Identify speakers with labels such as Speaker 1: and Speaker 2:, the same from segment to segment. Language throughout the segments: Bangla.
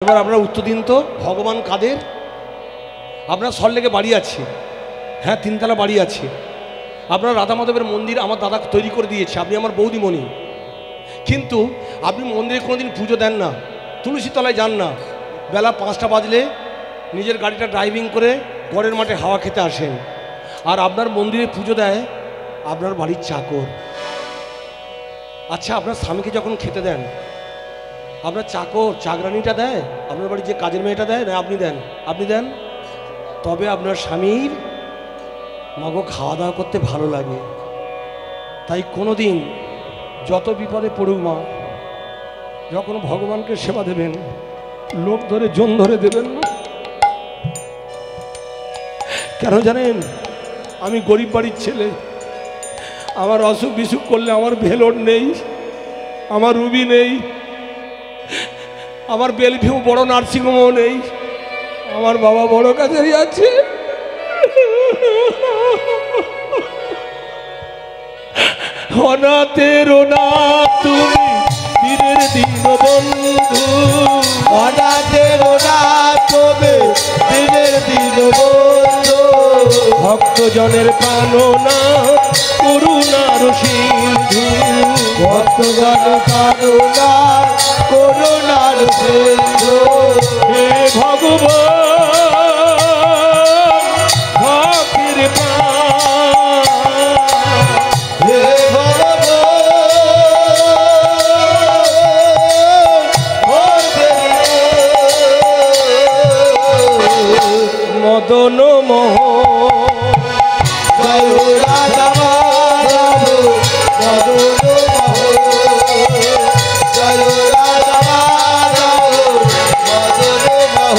Speaker 1: এবার আপনারা উত্তর দিন তো, ভগবান কাদের? আপনার সল্টলেকে বাড়ি আছে, হ্যাঁ 3 তলা বাড়ি আছে। আপনার রাধা মাধবের মন্দির আমার দাদা তৈরি করে দিয়েছে, আপনি আমার বৌদিমণি। কিন্তু আপনি মন্দিরে কোনোদিন পুজো দেন না, তুলসী তলায় যান না। বেলা 5টা বাজলে নিজের গাড়িটা ড্রাইভিং করে গড়ের মাঠে হাওয়া খেতে আসেন। আর আপনার মন্দিরে পুজো দেয় আপনার বাড়ির চাকর। আচ্ছা, আপনার স্বামীকে যখন খেতে দেন, আপনার চাকর চাকরানিটা দেয়? আপনার বাড়ির যে কাজের মেয়েটা দেয় না? আপনি দেন? আপনি দেন? তবে আপনার স্বামীর মাগো খাওয়া দাওয়া করতে ভালো লাগে। তাই কোনো দিন যত বিপদে পড়ুক মা, যখন ভগবানকে সেবা দেবেন, লোক ধরে জন ধরে দেবেন না। কেন জানেন? আমি গরিব বাড়ির ছেলে, আমার অসুখ বিসুখ করলে আমার ভেলোর নেই, আমার রুবি নেই, আমার বেলভিউ বড় নার্সিংহোমও নেই, আমার বাবা বড় কাছারি আছে। অনাথের অনাথ তুমি বীরের দীনবন্ধু,
Speaker 2: অনাথের অনাথ তুমি বীরের দীনবন্ধু,
Speaker 1: ভক্তজনের প্রাণনাথ করুণার সিন্ধু,
Speaker 2: ভক্তগণ প্রাণনাথ করুণার সিন্ধু।
Speaker 1: হে ভগবান ভক্তের প্রাণ,
Speaker 2: হে ভগবান
Speaker 1: মদন মোহ
Speaker 2: জয় রাধা মাধব মদন মোহ, জয় রাধা মাধব মদন মোহ।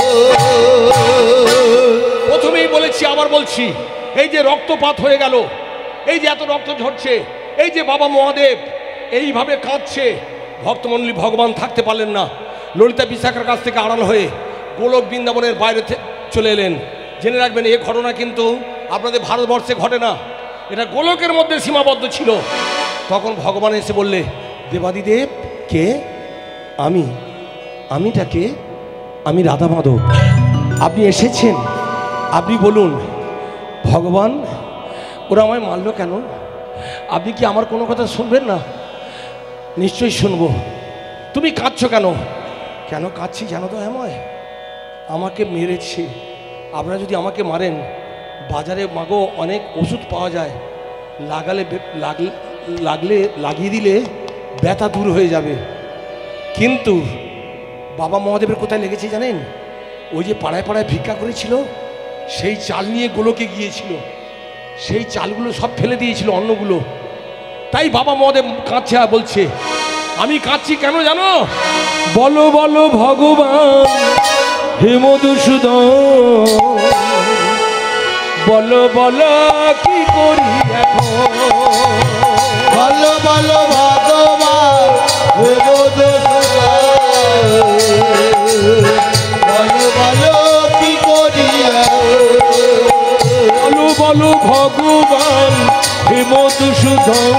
Speaker 1: প্রথমেই বলেছি, আবার বলছি, এই যে রক্তপাত হয়ে গেল, এই যে এত রক্ত ঝরছে, এই যে বাবা মহাদেব এইভাবে কাঁদছে, ভক্তমণ্ডলী ভগবান থাকতে পারলেন না, ললিতা বিশাখার কাছ থেকে আড়াল হয়ে গোলক বৃন্দাবনের বাইরে চলে এলেন। জেনে রাখবেন, এই ঘটনা কিন্তু আপনাদের ভারতবর্ষে ঘটে না, এটা গোলকের মধ্যে সীমাবদ্ধ ছিল। তখন ভগবান এসে বললে, দেবাদিদেব কে? আমিটা কে? আমি রাধা মাধব, আপনি এসেছেন, আপনি বলুন। ভগবান, ওরা আমায় মারলো কেন? আপনি কি আমার কোনো কথা শুনবেন না? নিশ্চয়ই শুনবো। তুমি কাঁদছো কেন? কেন কাঁদছি জানো তো? আমায় আমাকে মেরেছে। আপনারা যদি আমাকে মারেন, বাজারে মাগো অনেক ওষুধ পাওয়া যায়, লাগিয়ে দিলে ব্যথা দূর হয়ে যাবে। কিন্তু বাবা মহাদেবের কোথায় লেগেছে জানেন? ওই যে পাড়ায় পাড়ায় ভিক্ষা করেছিল, সেই চাল নিয়ে গোলকে গিয়েছিল, সেই চালগুলো সব ফেলে দিয়েছিল, অন্নগুলো। তাই বাবা মহাদেব কাঁদছে আর বলছে, আমি কাঁদছি কেন জানো? বলো বলো ভগবান হে মধুসূদন, বলো বলো কি করি এখন?
Speaker 2: বলো বলো ভগবান হে মধুসূদন, বলো বলো কি করি এখন?
Speaker 1: বলো বলো ভগবান হে মধুসূদন,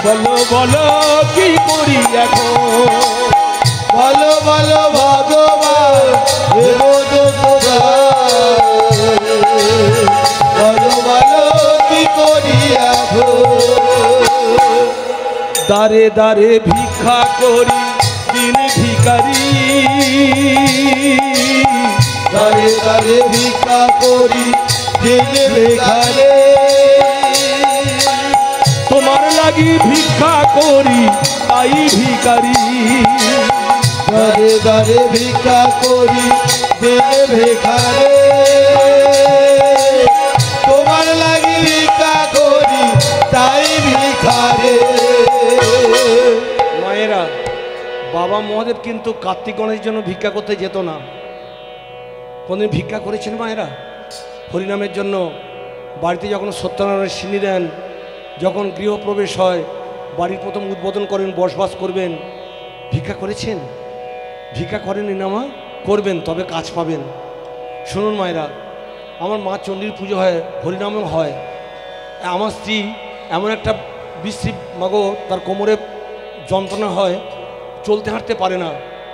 Speaker 1: বলো বলো কি করি এখন?
Speaker 2: বলো বলো ভগবান হে মধুসূদন, বলো বলো কি করি এখন?
Speaker 1: দারে দারে ভিক্ষা করি দিন ভিখারি,
Speaker 2: দারে দারে ভিক্ষা করি দিন ভিখারি,
Speaker 1: তোমার লাগি ভিক্ষা করি তাই ভিখারি,
Speaker 2: দারে দারে ভিক্ষা করি দিন ভিখারি, তোমার লাগি ভিক্ষা করি তাই ভিখারি।
Speaker 1: মায়েরা, বাবা মহাদেব কিন্তু কার্তিক গণেশের জন্য ভিক্ষা করতে যেত না। কোনদিন ভিক্ষা করেছেন মায়েরা? হরিনামের জন্য বাড়িতে যখন সত্যনারায়ণের সিন্নি দেন, যখন গৃহপ্রবেশ হয়, বাড়ির প্রথম উদ্বোধন করেন, বসবাস করবেন, ভিক্ষা করেছেন? ভিক্ষা করেন না মা? করবেন, তবে কাজ পাবেন। শুনুন মায়েরা, আমার মা চণ্ডীর পুজো হয়, হরিনামও হয়। আমার স্ত্রী এমন একটা বিশ্রী মাগো, তার কোমরে যন্ত্রণা হয়, চলতে হাঁটতে পারে না,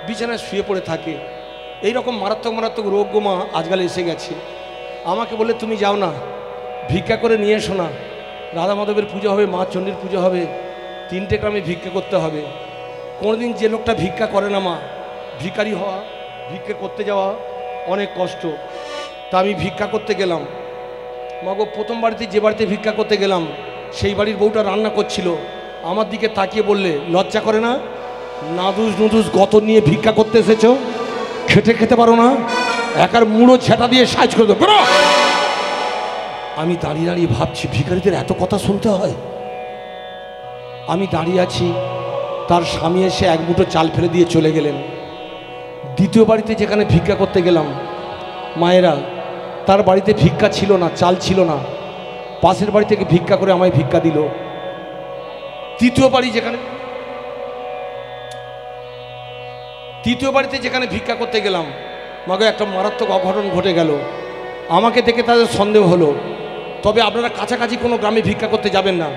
Speaker 1: বিছানায় শুয়ে পড়ে থাকে। এই রকম মারাত্মক মারাত্মক রোগ গো মা আজকাল এসে গেছে। আমাকে বলে তুমি যাও না, ভিক্ষা করে নিয়ে এসো না, রাধা মাধবের পুজো হবে, মা চণ্ডীর পুজো হবে, 3টে গ্রামে ভিক্ষা করতে হবে। কোনোদিন যে লোকটা ভিক্ষা করে না মা, ভিখারি হওয়া, ভিক্ষা করতে যাওয়া অনেক কষ্ট। তা আমি ভিক্ষা করতে গেলাম মা গো। প্রথম বাড়িতে যে বাড়িতে ভিক্ষা করতে গেলাম, সেই বাড়ির বউটা রান্না করছিল, আমার দিকে তাকিয়ে বললে, লজ্জা করে না? নাদুস নুদুস গত নিয়ে ভিক্ষা করতে এসেছো, খেতে পারো না? একার মুড়ো ছেটা দিয়ে সাইজ করে দেবো। আমি দাঁড়িয়ে দাঁড়িয়ে ভাবছি, ভিখারিদের এত কথা শুনতে হয়? আমি দাঁড়িয়ে আছি, তার স্বামী এসে 1 মুঠো চাল ফেলে দিয়ে চলে গেলেন। দ্বিতীয় বাড়িতে যেখানে ভিক্ষা করতে গেলাম মায়েরা, তার বাড়িতে ভিক্ষা ছিল না, চাল ছিল না, পাশের বাড়ি থেকে ভিক্ষা করে আমায় ভিক্ষা দিল। তৃতীয় বাড়িতে যেখানে ভিক্ষা করতে গেলাম মাগো, একটা মারাত্মক অঘটন ঘটে গেল। আমাকে দেখে তাদের সন্দেহ হলো। তবে আপনারা কাছাকাছি কোনো গ্রামে ভিক্ষা করতে যাবেন না,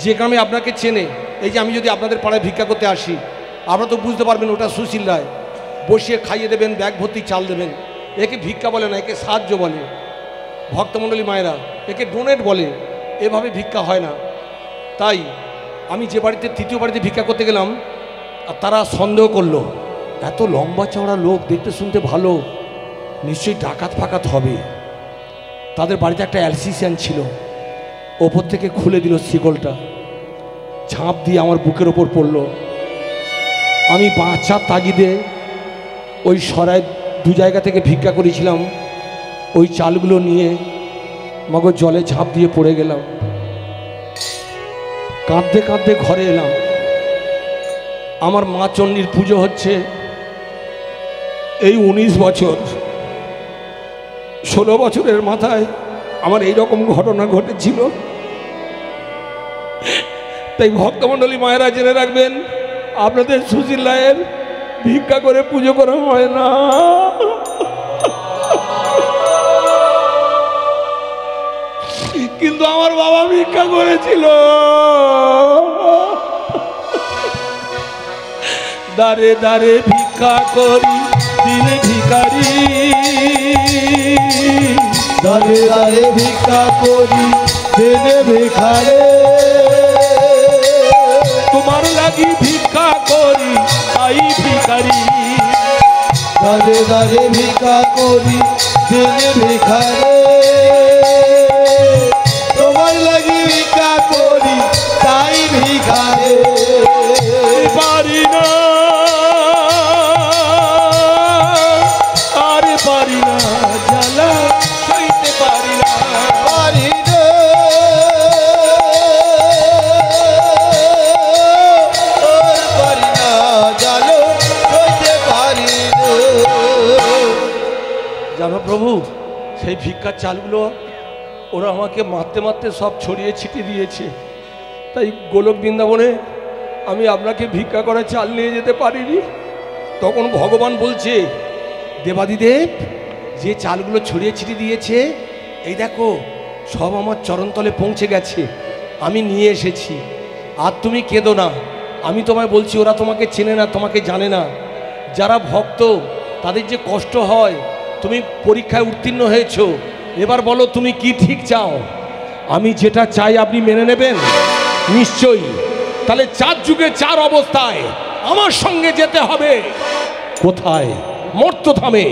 Speaker 1: যে গ্রামে আপনাকে চেনে। এই যে আমি যদি আপনাদের পাড়ায় ভিক্ষা করতে আসি, আপনারা তো বুঝতে পারবেন ওটা সুশীল রায়, বসিয়ে খাইয়ে দেবেন, ব্যাগ ভর্তি চাল দেবেন। একে ভিক্ষা বলে না, একে সাহায্য বলে। ভক্তমণ্ডলী মায়েরা, একে ডোনেট বলে। এভাবে ভিক্ষা হয় না। তাই আমি যে বাড়িতে, তৃতীয় বাড়িতে ভিক্ষা করতে গেলাম, আর তারা সন্দেহ করলো, এত লম্বা চওড়া লোক, দেখতে শুনতে ভালো, নিশ্চয়ই ডাকাত ফাকাত হবে। তাদের বাড়িতে একটা অ্যালসিসিয়ান ছিল, ওপর থেকে খুলে দিল শিকলটা, ঝাঁপ দিয়ে আমার বুকের ওপর পড়ল। আমি বাঁচার তাগিদে ওই সরায় 2 জায়গা থেকে ভিক্ষা করেছিলাম, ওই চালগুলো নিয়ে মগর জলে ঝাঁপ দিয়ে পড়ে গেলাম। কাঁদতে কাঁদতে ঘরে এলাম। আমার মা চণ্ডীর পুজো হচ্ছে এই 19 বছর। 16 বছরের মাথায় আমার এই রকম ঘটনা ঘটেছিল। তাই ভক্তমণ্ডলী মায়েরা জেনে রাখবেন, আপনাদের সুশীল রায়ের ভিক্ষা করে পুজো করা হয় না। কিন্তু আমার বাবা ভিক্ষা করেছিল। দাঁড়ে দাঁড়ে ভিক্ষা করি দিনে ভিখারি,
Speaker 2: দাঁড়ে দাঁড়ে ভিক্ষা করি দিনে ভিখারে।
Speaker 1: তোমার লাগি ভিক্ষা করি তাই ভিখারি।
Speaker 2: দাঁড়ে দাঁড়ে ভিক্ষা করি দিনে ভিখারে। তোমার লাগি ভিক্ষা করি তাই ভিখারে।
Speaker 1: পারি না, আরে পারি না, জ্বালা সইতে পারি না,
Speaker 2: পারি না, পারি না, জানো সইতে পারি না।
Speaker 1: জানো প্রভু, সেই ভিক্ষার চালগুলো ওরা আমাকে মারতে মারতে সব ছড়িয়ে ছিটিয়ে দিয়েছে। তাই গোলক বৃন্দাবনে আমি আপনাকে ভিক্ষা করে চাল নিয়ে যেতে পারিনি। তখন ভগবান বলছে, দেবাদিদেব, যে চালগুলো ছড়িয়ে ছিটিয়ে দিয়েছে, এই দেখো সব আমার চরণতলে পৌঁছে গেছে, আমি নিয়ে এসেছি। আর তুমি কেঁদো না। আমি তোমায় বলছি, ওরা তোমাকে চেনে না, তোমাকে জানে না। যারা ভক্ত তাদের যে কষ্ট হয়, তুমি পরীক্ষায় উত্তীর্ণ হয়েছো, এবার বলো তুমি কি ঠিক চাও। আমি যেটা চাই আপনি মেনে নেবেন নিশ্চয়ই। তাহলে 4 যুগে 4 অবস্থায় আমার সঙ্গে যেতে হবে। কোথায়? মর্ত্যধামে।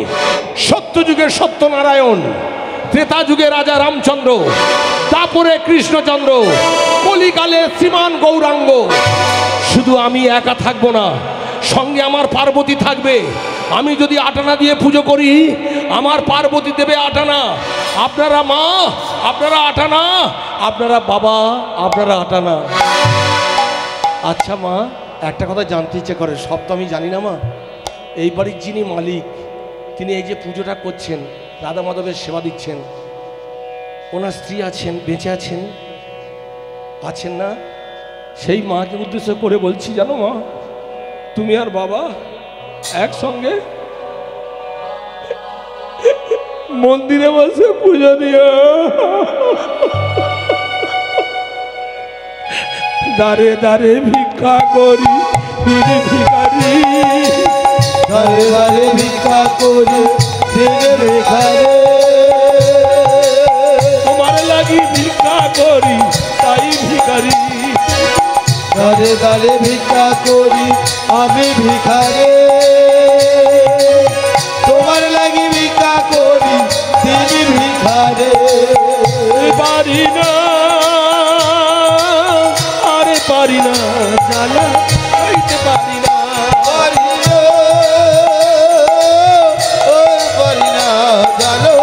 Speaker 1: সত্য যুগে সত্যনারায়ণ, ত্রেতা যুগে রাজা রামচন্দ্র, দাপরে কৃষ্ণচন্দ্র, কলিকালে শ্রীমান গৌরাঙ্গ। শুধু আমি একা থাকবো না, সঙ্গে আমার পার্বতী থাকবে। আমি যদি 8 আনা দিয়ে পুজো করি, আমার পার্বতী দেবে 8 আনা। আপনারা মা, আপনারা 8 আনা, আপনারা বাবা, আপনারা 8 আনা। আচ্ছা মা, একটা কথা জানতে ইচ্ছে করে, সব তো আমি জানি না মা। এই বাড়ির যিনি মালিক, তিনি এই যে পুজোটা করছেন, রাধা মাধবের সেবা দিচ্ছেন, ওনার স্ত্রী আছেন, বেঁচে আছেন? আছেন না? সেই মাকে উদ্দেশ্য করে বলছি, জানো মা, তুমি আর বাবা একসঙ্গে মন্দিরে বসে পুজো দিও। দাঁড়ে দাঁড়ে ভিক্ষা করি দিনে ভিখারি।
Speaker 2: করি দিনে ভিখারে
Speaker 3: তোমার লাগি ভিক্ষা করি তাই ভিখারি
Speaker 2: দাঁড়ে দাঁড়ে ভিক্ষা করি আমি ভিখারে তোমার লাগি ভিক্ষা করি দিনে ভিখারে
Speaker 3: পারি না আরে পারি না জানা হইতে পারি না
Speaker 2: পারি না, ও পারি না জানো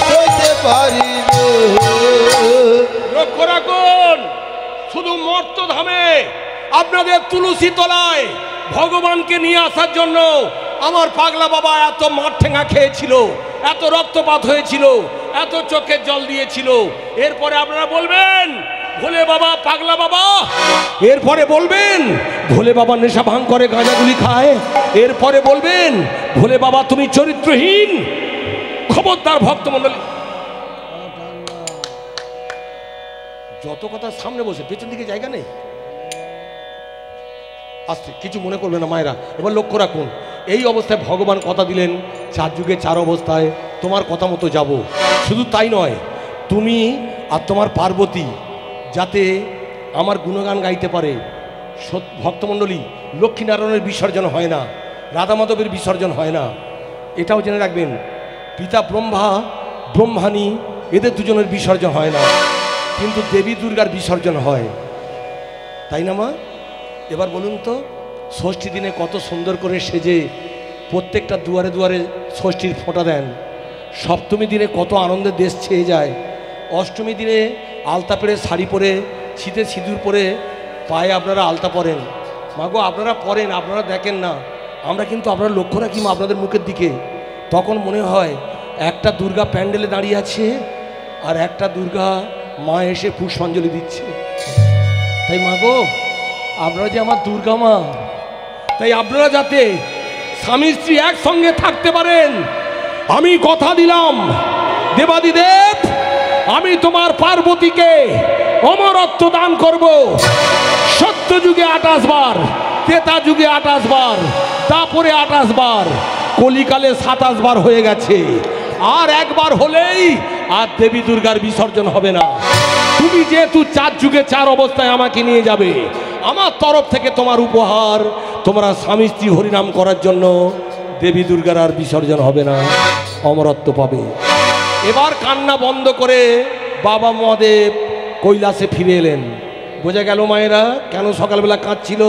Speaker 2: হইতে পারি না।
Speaker 1: লক্ষ্য রাখুন, শুধু মর্তধামে আপনাদের তুলসী তলায় ভগবানকে নিয়ে আসার জন্য আমার পাগলা বাবা এত মাঠ ঠেঙা খেয়েছিল, এত রক্তপাত হয়েছিল, এত চোখের জল দিয়েছিল। এরপরে আপনারা বলবেন ভোলে বাবা পাগলা বাবা, এরপরে বলবেন ভোলে বাবা নেশা ভাঙ করে গাঁজাগুলি খায়, এরপরে বলবেন ভোলে বাবা তুমি চরিত্রহীন। খবরদার ভক্তমণ্ডলী, যত কথা সামনে বসে পেছন দিকে জায়গা নেই। আস্তে, কিছু মনে করবে না মায়েরা। এবার লক্ষ্য রাখুন, এই অবস্থায় ভগবান কথা দিলেন 4 যুগে 4 অবস্থায় তোমার কথা মতো যাব। শুধু তাই নয়, তুমি আর তোমার পার্বতী যাতে আমার গুণগান গাইতে পারে। ভক্তমণ্ডলী, লক্ষ্মীনারায়ণের বিসর্জন হয় না, রাধা মাধবের বিসর্জন হয় না, এটাও জেনে রাখবেন। পিতা ব্রহ্মা ব্রহ্মাণী এদের দুজনের বিসর্জন হয় না, কিন্তু দেবী দুর্গার বিসর্জন হয়, তাই না মা? এবার বলুন তো, ষষ্ঠী দিনে কত সুন্দর করে সেজে প্রত্যেকটা দুয়ারে দুয়ারে ষষ্ঠীর ফোঁটা দেন। সপ্তমী দিনে কত আনন্দের দেশ ছেয়ে যায়। অষ্টমী দিনে আলতা পরে শাড়ি পরে শীতে সিঁদুর পরে পায়ে আপনারা আলতা পরেন। মাগো আপনারা পরেন, আপনারা দেখেন না, আমরা কিন্তু আপনারা লক্ষ্য রাখি মা আপনাদের মুখের দিকে। তখন মনে হয় একটা দুর্গা প্যান্ডেলে দাঁড়িয়ে আছে আর একটা দুর্গা মা এসে পুষ্পাঞ্জলি দিচ্ছে। তাই মাগো আপনারা যে আমার দুর্গা মা, তাই আপনারা যাতে স্বামী স্ত্রী একসঙ্গে থাকতে পারেন, আমি কথা দিলাম দেবাদিদেব, আমি তোমার পার্বতীকে অমরত্ব দান করব। সত্য যুগে 28 বার, ত্রেতা যুগে 28 বার, তারপরে 28 বার, কলিকালে 27 বার হয়ে গেছে। আর একবার হলেই আর দেবী দুর্গার বিসর্জন হবে না। তুমি যেহেতু 4 যুগে 4 অবস্থায় আমাকে নিয়ে যাবে, আমার তরফ থেকে তোমার উপহার, তোমরা স্বামী স্ত্রী হরিনাম করার জন্য দেবী দুর্গার আর বিসর্জন হবে না, অমরত্ব পাবে। এবার কান্না বন্ধ করে বাবা মহাদেব কৈলাসে ফিরে এলেন। বোঝা গেল মায়েরা কেন সকালবেলা কাঁদছিল?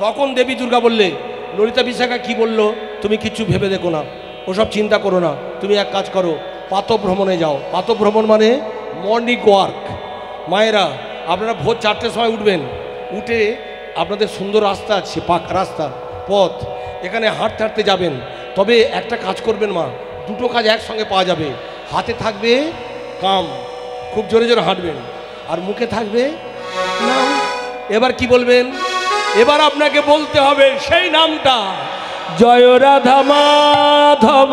Speaker 1: তখন দেবী দুর্গা বললে, ললিতা বিশাখা কি বলল তুমি কিছু ভেবে দেখো না, ওসব চিন্তা করো না, তুমি এক কাজ করো, প্রাতঃভ্রমণে যাও। প্রাতঃভ্রমণ মানে মর্নিং ওয়ার্ক। মায়েরা আপনারা ভোর 4টের সময় উঠবেন, উঠে আপনাদের সুন্দর রাস্তা আছে, পাকা রাস্তা পথ, এখানে হাঁটতে হাঁটতে যাবেন। তবে একটা কাজ করবেন মা, দুটো কাজ একসঙ্গে পাওয়া যাবে। হাতে থাকবে কাম, খুব জোরে জোরে হাঁটবেন, আর মুখে থাকবে নাম। এবার কি বলবেন? এবার আপনাকে বলতে হবে সেই নামটা, জয় রাধা মাধব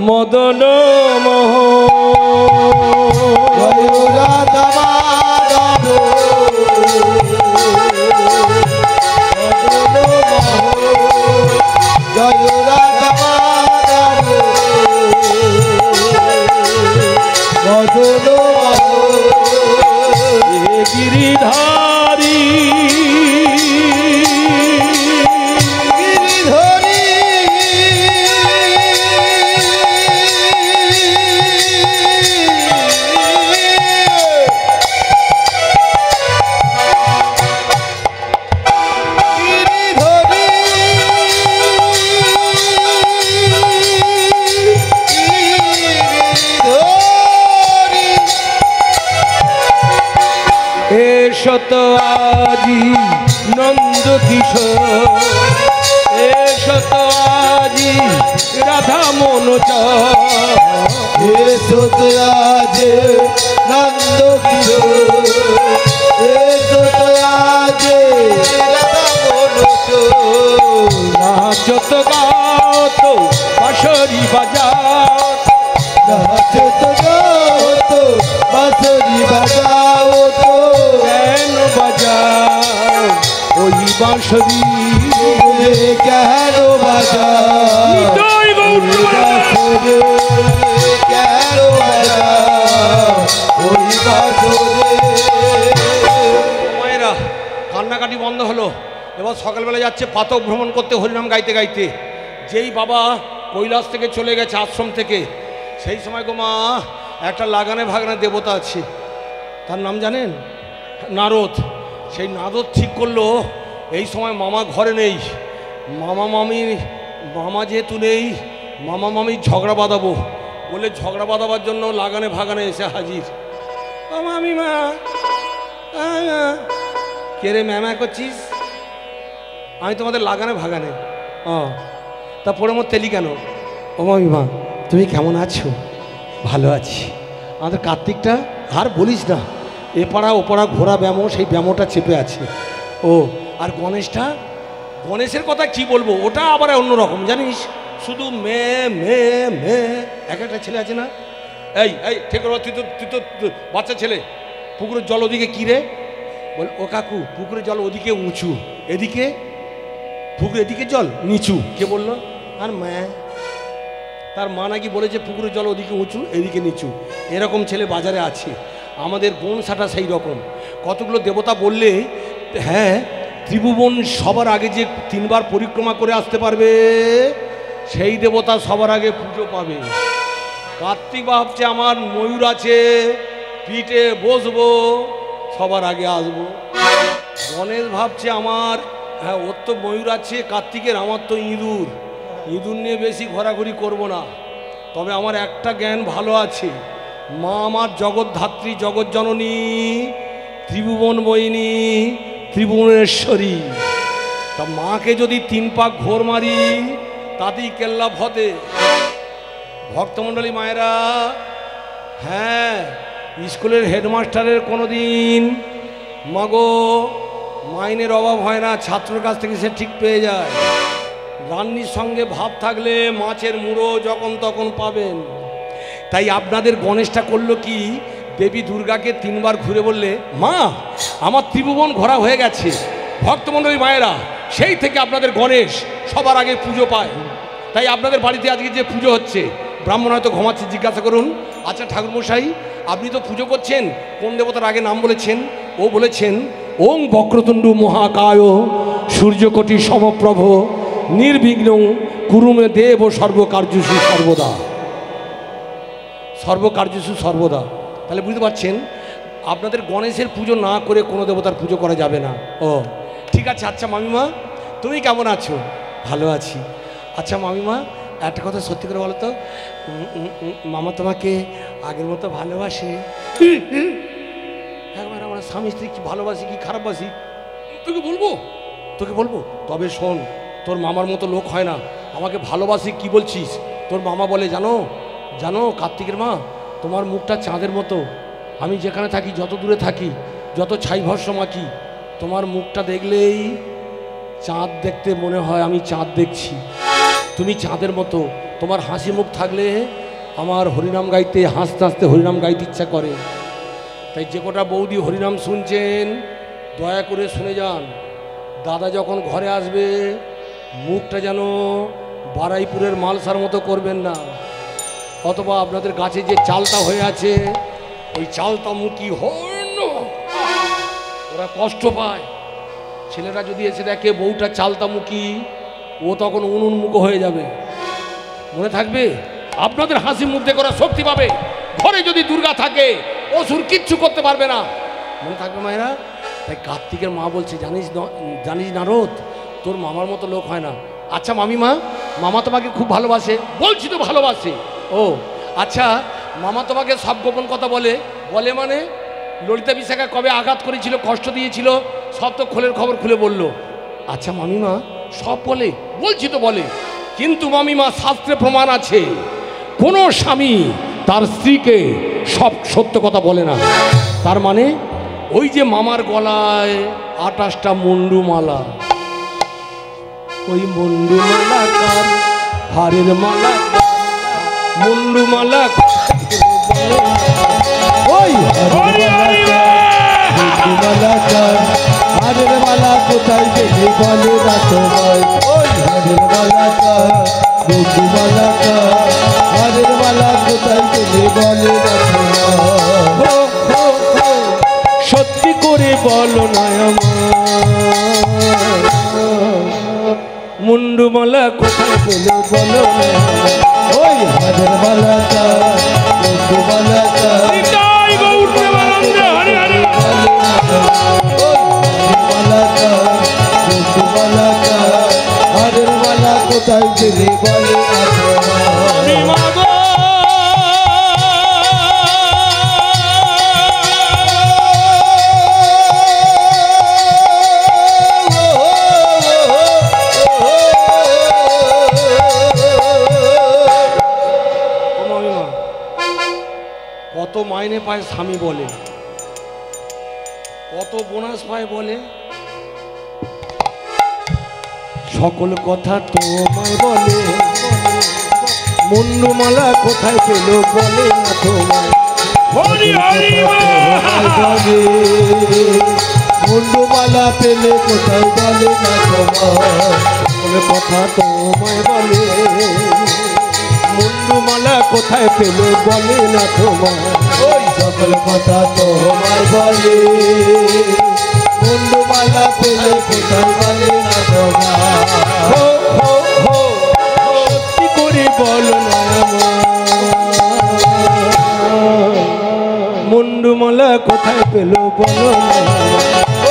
Speaker 1: মদন মোহন।
Speaker 2: জয় রাধা মাধব মদন মোহন, জয় রাধা মাধব মদন মোহন।
Speaker 1: গিরিধারী
Speaker 2: গিরিধরী
Speaker 1: এসত আজি নন্দ কিশোর, এসত আজি রাধা মনোজ,
Speaker 2: এসো তো আজ নন্দ কিশোর, এসো তো আজ রাধা মনোজ।
Speaker 1: নাচত গাত বাঁশরি বাজাও,
Speaker 2: নাচত গাত বাঁশরি বাজাও তো,
Speaker 1: কেন বাজাও ওই বাঁশরি
Speaker 2: কেন বাজাও
Speaker 3: জয় গৌর
Speaker 2: বাসরে কেন বাজাও ওই বাসরে।
Speaker 1: মায়েরা কান্নাকাটি বন্ধ হলো। এবার সকালবেলা যাচ্ছে পাতক ভ্রমণ করতে হরিনাম গাইতে গাইতে। যেই বাবা কৈলাস থেকে চলে গেছে আশ্রম থেকে, সেই সময় গো মা একটা লাগানে ভাগানে দেবতা আছে, তার নাম জানেন? নারদ। সেই নারদ ঠিক করলো এই সময় মামা ঘরে নেই, মামা যেহেতু নেই, মামা মামির ঝগড়া বাঁধাবো বলে ঝগড়া বাঁধাবার জন্য লাগানে ভাগানে এসে হাজির। ও মামিমা, কে রে ম্যামা করছিস? আমি তোমাদের লাগানে ভাগানে। তা পড়ে মোর তেলি কেন? ও মামিমা তুমি কেমন আছো? ভালো আছি। আমাদের কার্তিকটা আর বলিস না, এ পাড়া ও পাড়া ঘোরা ব্যামো, সেই ব্যামোটা চেপে আছে। ও আর গণেশটা, গণেশের কথা কি বলবো, ওটা আবার অন্যরকম জানিস, শুধু মেয়ে মেয়ে মেয়ে। এক একটা ছেলে আছে না, এই এই ঠিক করো, তুই তো বাচ্চা ছেলে, পুকুরের জল ওদিকে কী রে? বল ও কাকু পুকুরের জল ওদিকে উঁচু, এদিকে পুকুর এদিকে জল নিচু। কে বললো? আর মা, তার মা নাকি বলেছে পুকুরের জল ওদিকে উঁচু এদিকে নিচু। এরকম ছেলে বাজারে আছে। আমাদের বনসাটা সেই রকম। কতগুলো দেবতা বললে হ্যাঁ, ত্রিভুবন সবার আগে যে 3 বার পরিক্রমা করে আসতে পারবে সেই দেবতা সবার আগে পুজো পাবে। কার্তিক ভাবছে আমার ময়ূর আছে, পিঠে বসবো, সবার আগে আসবো। গণেশ ভাবছে আমার, হ্যাঁ ওর তো ময়ূর আছে কার্তিকের, আমার তো ইঁদুর, ইঁদুর নিয়ে বেশি ঘোরাঘুরি করব না। তবে আমার একটা জ্ঞান ভালো আছে, মা আমার জগৎধাত্রী, জগৎ জননী, ত্রিভুবন মোহিনী, ত্রিভুবনেশ্বরী। তা মাকে যদি 3 পাক ঘোর মারি তাতেই কেল্লা ফতে। ভক্তমণ্ডলী মায়েরা, হ্যাঁ স্কুলের হেডমাস্টারের কোনো দিন মাগো মাইনের অভাব হয় না, ছাত্রের কাছ থেকে সে ঠিক পেয়ে যায়। রান্নির সঙ্গে ভাব থাকলে মাছের মুড়ো যখন তখন পাবেন। তাই আপনাদের গণেশটা করলো কি, দেবী দুর্গাকে 3 বার ঘুরে বললে মা আমার ত্রিভুবন ঘোরা হয়ে গেছে। ভক্তমণ্ডলী মায়েরা, সেই থেকে আপনাদের গণেশ সবার আগে পুজো পায়। তাই আপনাদের বাড়িতে আজকে যে পুজো হচ্ছে, ব্রাহ্মণ হয়তো ঘুমাচ্ছে, জিজ্ঞাসা করুন, আচ্ছা ঠাকুরমশাই আপনি তো পুজো করছেন, কোন দেবতার আগে নাম বলেছেন? ও বলেছেন ওং বক্রতুণ্ডু মহাকায় সূর্যকোটি সমপ্রভ নির্বিঘ্ন কুরুমে দেব সর্বকার্যসু সর্বদা, সর্বকার্যসু সর্বদা। তাহলে বুঝতে পারছেন আপনাদের গণেশের পুজো না করে কোনো দেবতার পুজো করা যাবে না। ও ঠিক আছে। আচ্ছা মামিমা তুমি কেমন আছো? ভালো আছি। আচ্ছা মামিমা একটা কথা সত্যি করে বলো তো, মামা তোমাকে আগের মতো ভালোবাসে? একবার আমার স্বামী স্ত্রী কি ভালোবাসি কি খারাপ বাসি তোকে বলবো? তোকে বলবো? তবে শোন, তোর মামার মতো লোক হয় না। আমাকে ভালোবাসি কি বলছিস? তোর মামা বলে জানো জানো কার্তিকের মা, তোমার মুখটা চাঁদের মতো। আমি যেখানে থাকি, যত দূরে থাকি, যত ছাই ভস্ম মাখি, তোমার মুখটা দেখলেই চাঁদ দেখতে মনে হয় আমি চাঁদ দেখছি। তুমি চাঁদের মতো, তোমার হাসি মুখ থাকলে আমার হরিনাম গাইতে, হাসতে হাসতে হরিনাম গাইতে ইচ্ছা করে। তাই যে কটা বৌদি হরিনাম শুনছেন দয়া করে শুনে যান, দাদা যখন ঘরে আসবে মুখটা যেন বারাইপুরের মালসার মতো করবেন না, অথবা আপনাদের গাছে যে চালতা হয়ে আছে ওই চালতা মুখী হন, ওরা কষ্ট পায়। ছেলেরা যদি এসে দেখে বউটা চালতামুখী, ও তখন উন্মুখ হয়ে যাবে। মনে থাকবে আপনাদের হাসি মুখ দেখে ওরা শক্তি পাবে। ঘরে যদি দুর্গা থাকে অসুর কিচ্ছু করতে পারবে না, মনে থাকবে মায়েরা। তাই কার্তিকের মা বলছে জানিস নারদ, তোর মামার মতো লোক হয় না। আচ্ছা মামিমা, মামা তোমাকে খুব ভালোবাসে? বলছি তো ভালোবাসে। ও আচ্ছা, মামা তোমাকে সব গোপন কথা বলে? বলে মানে ললিতা বিশাখা কবে আঘাত করেছিল, কষ্ট দিয়েছিল, সব তো খোলের খবর খুলে বলল। আচ্ছা মামিমা সব বলে? বলছি তো বলে। কিন্তু মামিমা শাস্ত্রে প্রমাণ আছে কোনো স্বামী তার স্ত্রীকে সব সত্য কথা বলে না। তার মানে ওই যে মামার গলায় 28টা মুন্ডুমালা, ওই মুন্ডুমালা কার? হারের মালা মুন্ডুমালা, ওই
Speaker 2: বন্ধুমালা চান হারের মালা কোথায় পেলে বলে না তোমায় ওই হারের মালা চান বন্ধুমালা চান হারের মালা কোথায় পেলে বলে না তোমায়
Speaker 3: সত্যি করে বলো না আমার মুন্ডুমালা কোথায় পেলো বলো না
Speaker 2: ওই হারের মালা চান বন্ধুমালা চান
Speaker 3: জয় গৌর প্রেমানন্দে হরে হরে
Speaker 2: মালা চান বন্ধুমালা চান হারের মালা কোথায় পেলে বলে না তোমায়
Speaker 3: মাগো
Speaker 1: কত মাইনে পায় স্বামী বলে, কত বোনাস পায় বলে,
Speaker 3: সকল কথা তোমায় বলে মুন্ডুমালা কোথায় পেল বলে না তোমায় হরি হরি
Speaker 2: মুন্ডুমালা পেলে কোথায় বলে না তোমায়
Speaker 3: সকল কথা তোমায় বলে মুন্ডুমালা কোথায় পেল বলে না তোমায়
Speaker 2: ওই সকল কথা তোমায় বলে মুন্ডুমালা পেলে কোথায় বলে না তোমায়
Speaker 3: হো হো হো সত্যি করে বলো না মুন্ডুমালা কোথায় পেল বলো না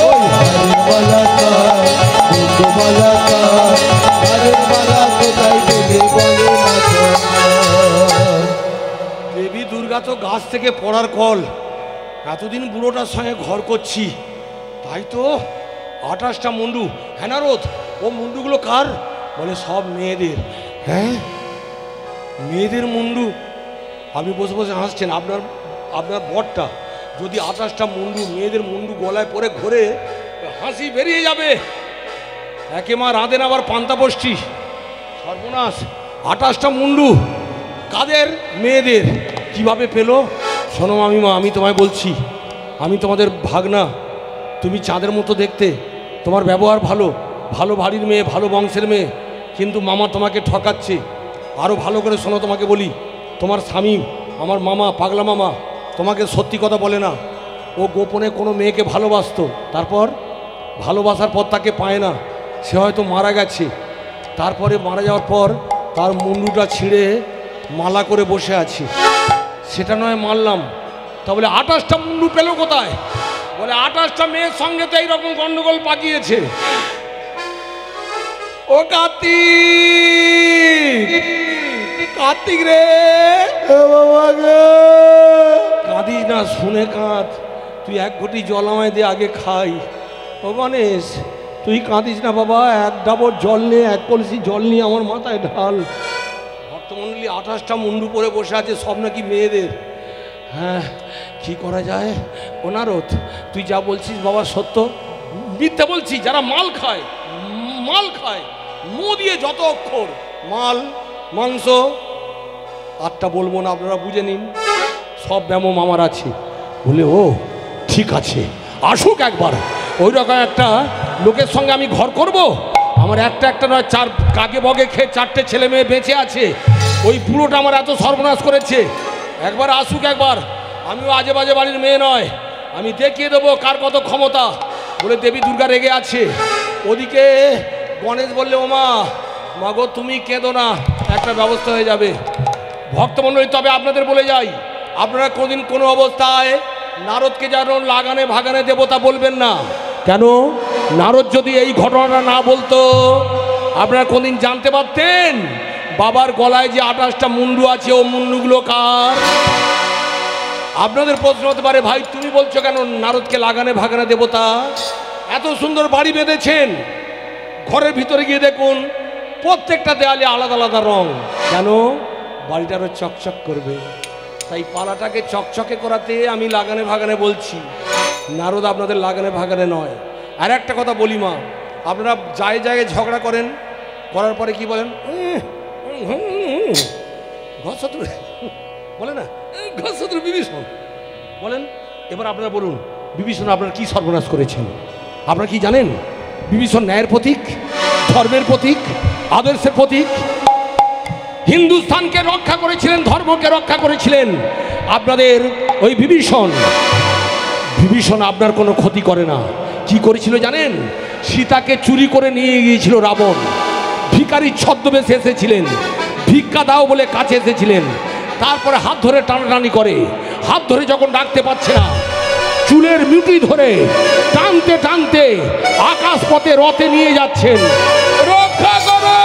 Speaker 2: ওই হারের মালা চান মুন্ডুমালা চান হারের মালা কোথায় পেলে বলে না তোমায়
Speaker 1: দেবী দুর্গা তো গাছ থেকে পড়ার কল, এতদিন বুড়োটার সঙ্গে ঘর করছি, তাই তো 28টা মুন্ডু। হ্যাঁ নারদ, ও মুন্ডুগুলো কার? বলে সব মেয়েদের। হ্যাঁ, মেয়েদের মুন্ডু? আপনি বসে বসে হাসছেন, আপনার আপনার বরটা যদি 28টা মুন্ডু মেয়েদের মুন্ডু গলায় পরে ঘোরে, হাসি বেরিয়ে যাবে। একে মা রাঁধেন আবার পান্তা বসছি, সর্বনাশ। 28টা মুন্ডু কাদের? মেয়েদের। কিভাবে পেলো? শোনো মামিমা, আমি তোমায় বলছি, আমি তোমাদের ভাগনা, তুমি চাঁদের মতো দেখতে, তোমার ব্যবহার ভালো, ভালো বাড়ির মেয়ে, ভালো বংশের মেয়ে, কিন্তু মামা তোমাকে ঠকাচ্ছে। আরও ভালো করে শোনো, তোমাকে বলি, তোমার স্বামী আমার মামা, পাগলা মামা, তোমাকে সত্যি কথা বলে না। ও গোপনে কোনো মেয়েকে ভালোবাসতো, তারপর ভালোবাসার পর তাকে পায় না, সে হয়তো মারা গেছে। তারপরে মারা যাওয়ার পর তার মুন্ডুটা ছিঁড়ে মালা করে বসে আছে। সেটা নয় মানলাম, তা বলে 28টা মুন্ডু পেল কোথায়? বলে 28টা মেয়ের সঙ্গে তো এইরকম গন্ডগোল পাকিয়েছে। ও কার্তিক, কার্তিক রে, কাঁদিস না, শুনে কাঁদ। তুই এক ঘটি জল আমায় দে, আগে খাই। ও গণেশ, তুই কাঁদিস না বাবা, এক ডাবর জল নিয়ে, এক কলসি জল নিয়ে আমার মাথায় ঢাল। ভক্তমণ্ডলী 28টা মুন্ডু পরে বসে আছে, সব নাকি মেয়েদের। হ্যাঁ, কি করা যায়? ও নারদ, তুই যা বলছিস বাবা সত্য? মিথ্যে বলছি? যারা মাল খায়, মাল খায়, মো দিয়ে যত অক্ষর, মাল, মাংস, 8টা বলবো না, আপনারা বুঝে নিন, সব ব্যামো আমার আছে। বলে ও ঠিক আছে, আসুক একবার। ওই রকম একটা লোকের সঙ্গে আমি ঘর করব? আমার একটা নয়, 4 কাকে বগে খেয়ে 4টে ছেলে মেয়ে বেঁচে আছে। ওই বুড়োটা আমার এত সর্বনাশ করেছে, একবার আসুক একবার। আমিও আজে বাজে বাড়ির মেয়ে নয়, আমি দেখিয়ে দেবো কার কত ক্ষমতা। বলে দেবী দুর্গা রেগে আছে। ওদিকে গণেশ বললে, ওমা মাগো তুমি কেঁদো না, একটা ব্যবস্থা হয়ে যাবে। ভক্তমণ্ডলী, তবে আপনাদের বলে যাই, আপনারা কোনদিন কোনো অবস্থায় নারদকে যেন লাগানে ভাগানে দেবতা বলবেন না। কেন? নারদ যদি এই ঘটনাটা না বলতো, আপনারা কোনদিন জানতে পারতেন বাবার গলায় যে 28টা মুন্ডু আছে, ও মুন্ডুগুলো কার? আপনাদের প্রশ্ন হতে পারে, ভাই তুমি বলছো কেন নারদকে লাগানে ভাগানে দেবতা? এত সুন্দর বাড়ি বেঁধেছেন, ঘরের ভিতরে গিয়ে দেখুন প্রত্যেকটা দেয়ালে আলাদা আলাদা রং। কেন? বাড়িটা আরো চকচক করবে, তাই পালাটাকে চকচকে করাতে আমি লাগানে ভাগানে বলছি। নারদ আপনাদের লাগানে ভাগানে নয়। আর একটা কথা বলি মা, আপনারা জায়গায় ঝগড়া করেন, করার পরে কি বলেন? ঘর শত্রু বলে না, ঘর শত্রু বিভীষণ বলেন। এবার আপনারা বলুন, বিভীষণ আপনার কি সর্বনাশ করেছেন আপনারা কি জানেন? বিভীষণ ন্যায়ের প্রতীক, ধর্মের প্রতীক, আদর্শের প্রতীক। হিন্দুস্থানকে রক্ষা করেছিলেন, ধর্মকে রক্ষা করেছিলেন। আপনাদের ওই বিভীষণ আপনার কোনো ক্ষতি করে না। কি করেছিল জানেন? সীতাকে চুরি করে নিয়ে গিয়েছিল রাবণ। ভিখারির ছদ্মবেশে এসেছিলেন, ভিক্ষা দাও বলে কাছে এসেছিলেন। তারপরে হাত ধরে টানাটানি করে, হাত ধরে যখন ডাকতে পারছে না, চুলের মুঠি ধরে টানতে টানতে আকাশ পথে রথে নিয়ে যাচ্ছেন। রক্ষা করো,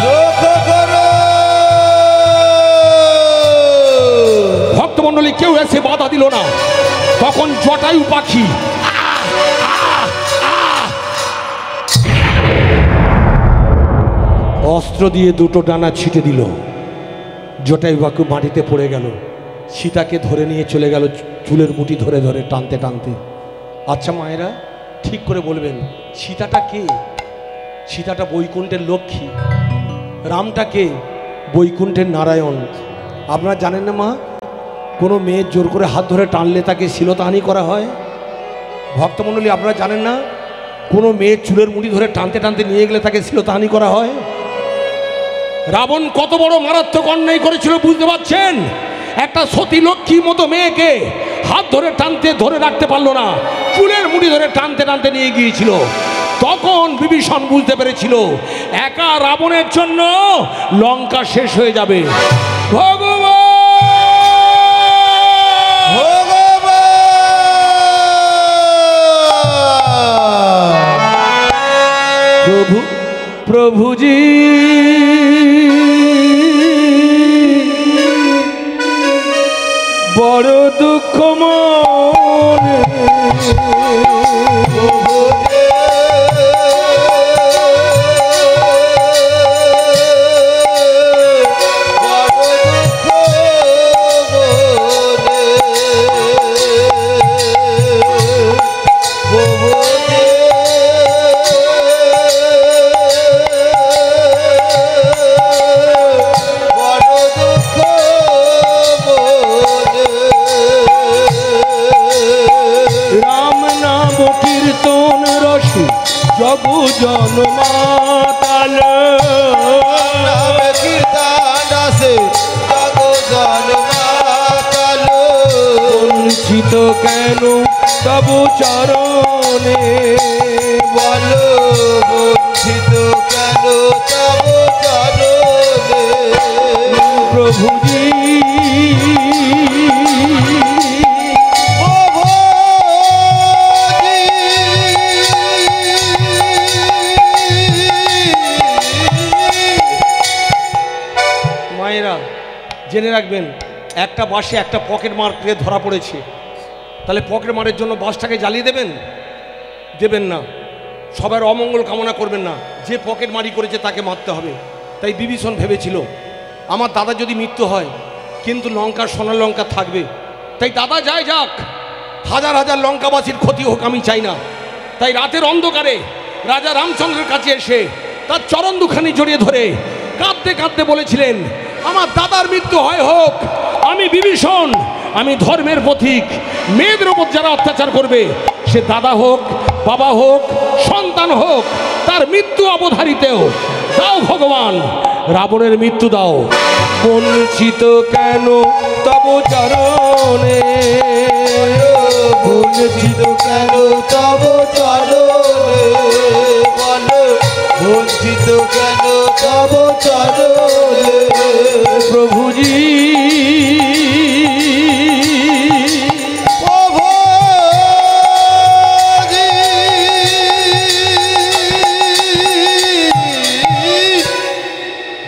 Speaker 2: রক্ষা করো।
Speaker 1: ভক্তমণ্ডলী কেউ এসে বাধা দিল না। তখন জটায়ু পাখি অস্ত্র দিয়ে দুটো ডানা ছিটে দিল। জটায়ু পাখি মাটিতে পড়ে গেল। সীতাকে ধরে নিয়ে চলে গেল, চুলের মুঠি ধরে ধরে টানতে টানতে। আচ্ছা মায়েরা, ঠিক করে বলবেন, সীতাটা কে? সীতাটা বৈকুণ্ঠের লক্ষ্মী, রামটা কে? বৈকুণ্ঠের নারায়ণ। আপনারা জানেন না মা, কোনো মেয়ের জোর করে হাত ধরে টানলে তাকে শ্লীলতাহানি করা হয়? ভক্তমণ্ডলী আপনারা জানেন না, কোনো মেয়ের চুলের মুঠি ধরে টানতে টানতে নিয়ে গেলে তাকে শ্লীলতাহানি করা হয়? রাবণ কত বড় মারাত্মক অন্যায় করেছিল বুঝতে পারছেন? একটা সতী লক্ষ্মী মতো মেয়েকে হাত ধরে টানতে ধরে রাখতে পারলো না, চুলের মুঠি ধরে টানতে টানতে নিয়ে গিয়েছিল। তখন বিভীষণ বুঝতে পেরেছিল একা রাবণের জন্য লঙ্কা শেষ হয়ে যাবে। ভগবান প্রভু, প্রভুজি বড় দুঃখ মনে, জগু জন্মাতাল
Speaker 2: নাম কীর্তন আছে জগু জন্মাতাল।
Speaker 1: বঞ্চিত কেন তবু চরণে,
Speaker 2: বলো বঞ্চিত কেন তব চরণে।
Speaker 1: প্রভুজি জেনে রাখবেন, একটা বাসে একটা পকেট মার করে ধরা পড়েছে, তাহলে পকেট মারের জন্য বাসটাকে জ্বালিয়ে দেবেন? দেবেন না। সবার অমঙ্গল কামনা করবেন না, যে পকেট মারি করেছে তাকে মারতে হবে। তাই বিভীষণ ভেবেছিল আমার দাদা যদি মৃত্যু হয় কিন্তু লঙ্কার সোনার লঙ্কা থাকবে, তাই দাদা যায় যাক, হাজার হাজার লঙ্কাবাসীর ক্ষতি হোক আমি চাই না। তাই রাতের অন্ধকারে রাজা রামচন্দ্রের কাছে এসে তার চরণ দুখানি জড়িয়ে ধরে কাঁদতে কাঁদতে বলেছিলেন আমার দাদার মৃত্যু হয় হোক, আমি বিভীষণ, আমি ধর্মের পথিক, মেয়েদের ওপর যারা অত্যাচার করবে সে দাদা হোক, বাবা হোক, সন্তান হোক, তার মৃত্যু অবধারিতেও দাও ভগবান, রাবণের মৃত্যু দাও। বঞ্চিত কেন তব চরণে,
Speaker 2: বঞ্চিত কেন তব চরণে, বলো বঞ্চিত কেন তব চরণে।
Speaker 1: প্রভুজি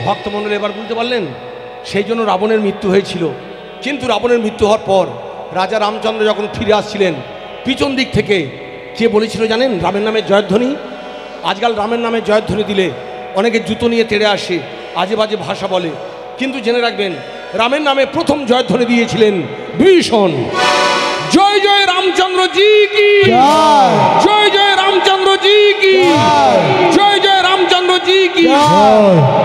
Speaker 1: ভক্তমণ্ডলী এবার বুঝতে পারলেন, সেই জন্য রাবণের মৃত্যু হয়েছিল। কিন্তু রাবণের মৃত্যু হওয়ার পর রাজা রামচন্দ্র যখন ফিরে আসছিলেন, পিছন দিক থেকে কে বলেছিল জানেন? রামের নামে জয়ধ্বনি। আজকাল রামের নামে জয়ধ্বনি দিলে অনেকে জুতো নিয়ে তেড়ে আসে, আজে বাজে ভাষা বলে, কিন্তু জেনে রাখবেন রামের নামে প্রথম জয়ধ্বনি দিয়েছিলেন বিভীষণ। জয় জয় রামচন্দ্র জি কি, জয় জয় রামচন্দ্র জি কি, জয় জয় রামচন্দ্র জি কি।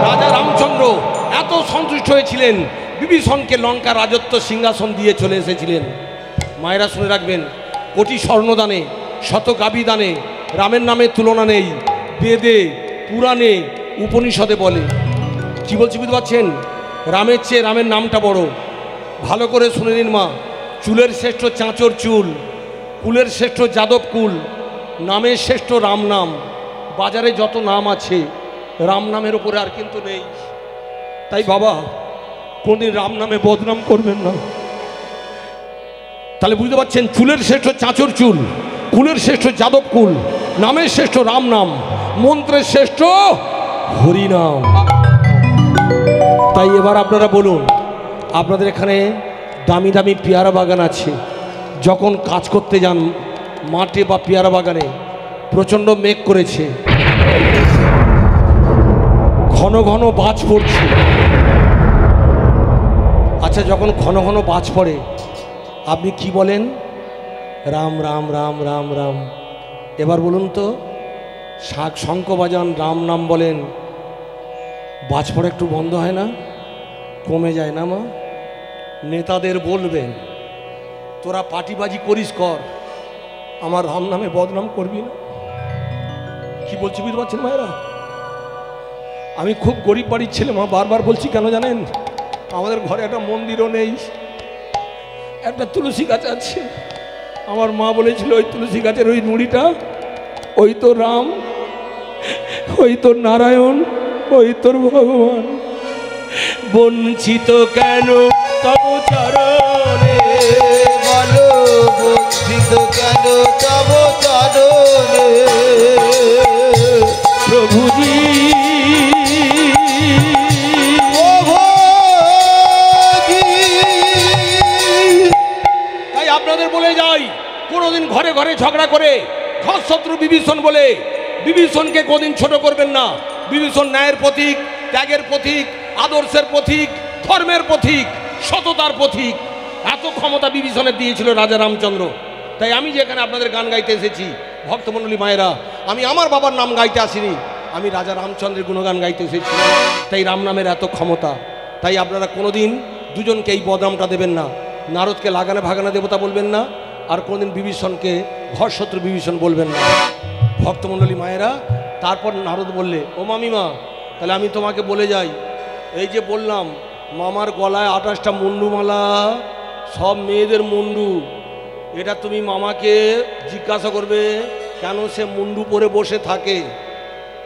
Speaker 1: রাজা রামচন্দ্র এত সন্তুষ্ট হয়েছিলেন, বিভীষণকে লঙ্কা রাজত্ব সিংহাসন দিয়ে চলে এসেছিলেন। মায়েরা শুনে রাখবেন, কোটি স্বর্ণদানে শত গাভী দানে রামের নামে তুলনা নেই, বেদে পুরাণে উপনিষদে বলে। কি বলছি বুঝতে পারছেন? রামের চেয়ে রামের নামটা বড়। ভালো করে শুনে নিন মা, চুলের শ্রেষ্ঠ চাঁচর চুল, কুলের শ্রেষ্ঠ যাদব কুল, নামের শ্রেষ্ঠ রাম নাম। বাজারে যত নাম আছে রাম নামের ওপরে আর কিন্তু নেই। তাই বাবা কোনদিন রাম নামে বদনাম করবেন না। তাহলে বুঝতে পারছেন, চুলের শ্রেষ্ঠ চাঁচর চুল, কুলের শ্রেষ্ঠ যাদব কুল, নামের শ্রেষ্ঠ রাম নাম, মন্ত্রের শ্রেষ্ঠ হরিনাম। তাই এবার আপনারা বলুন, আপনাদের এখানে দামি দামি পেয়ারা বাগান আছে, যখন কাজ করতে যান মাঠে বা পেয়ারা বাগানে, প্রচণ্ড মেঘ করেছে, ঘন ঘন বাজ পড়ছে। আচ্ছা, যখন ঘন ঘন বাজ পড়ে আপনি কি বলেন? রাম রাম রাম রাম রাম। এবার বলুন তো, শাক শঙ্খ বাজান, রাম নাম বলেন, বাজ পড়া একটু বন্ধ হয় না? কমে যায় না মা? নেতাদের বলবেন, তোরা পার্টিবাজি করিস কর, আমার রাম নামে বদনাম করবি না। কি বলছি বুঝতে পারছেন মায়েরা? আমি খুব গরিব বাড়ির ছেলে মা, বারবার বলছি কেন জানেন? আমাদের ঘরে একটা মন্দিরও নেই, একটা তুলসী গাছ আছে। আমার মা বলেছিল, ওই তুলসী গাছের ওই নুড়িটা, ওই তো রাম, ওই তোর নারায়ণ, ওই তোর ভগবান। বঞ্চিত কেন তব চরণে,
Speaker 2: বলো বঞ্চিত কেন তব চরণে
Speaker 1: প্রভুজি। তাই আপনাদের বলে যাই, কোনোদিন ঘরে ঘরে ঝগড়া করে ঘর শত্রু বিভীষণ বলে বিভীষণকে কোনদিন ছোট করবেন না। বিভীষণ ন্যায়ের প্রতীক, ত্যাগের প্রতীক, আদর্শের প্রতীক, ধর্মের প্রতীক, সততার প্রতীক। এত ক্ষমতা বিভীষণের দিয়েছিল রাজা রামচন্দ্র। তাই আমি যেখানে আপনাদের গান গাইতে এসেছি ভক্তমণ্ডলী মায়েরা, আমি আমার বাবার নাম গাইতে আসিনি, আমি রাজা রামচন্দ্রের গুণগান গাইতে এসেছি। তাই রাম নামের এত ক্ষমতা। তাই আপনারা কোনোদিন দুজনকে এই বদনামটা দেবেন না। নারদকে লাগানে ভাগানে দেবতা বলবেন না, আর কোনোদিন বিভীষণকে ঘর শত্রু বিভীষণ বলবেন না। ভক্তমণ্ডলী মায়েরা, তারপর নারদ বললে, ও মামিমা, তাহলে আমি তোমাকে বলে যাই, এই যে বললাম মামার গলায় 28টা মুন্ডুমালা, সব মেয়েদের মুন্ডু, এটা তুমি মামাকে জিজ্ঞাসা করবে কেন সে মুন্ডু পরে বসে থাকে,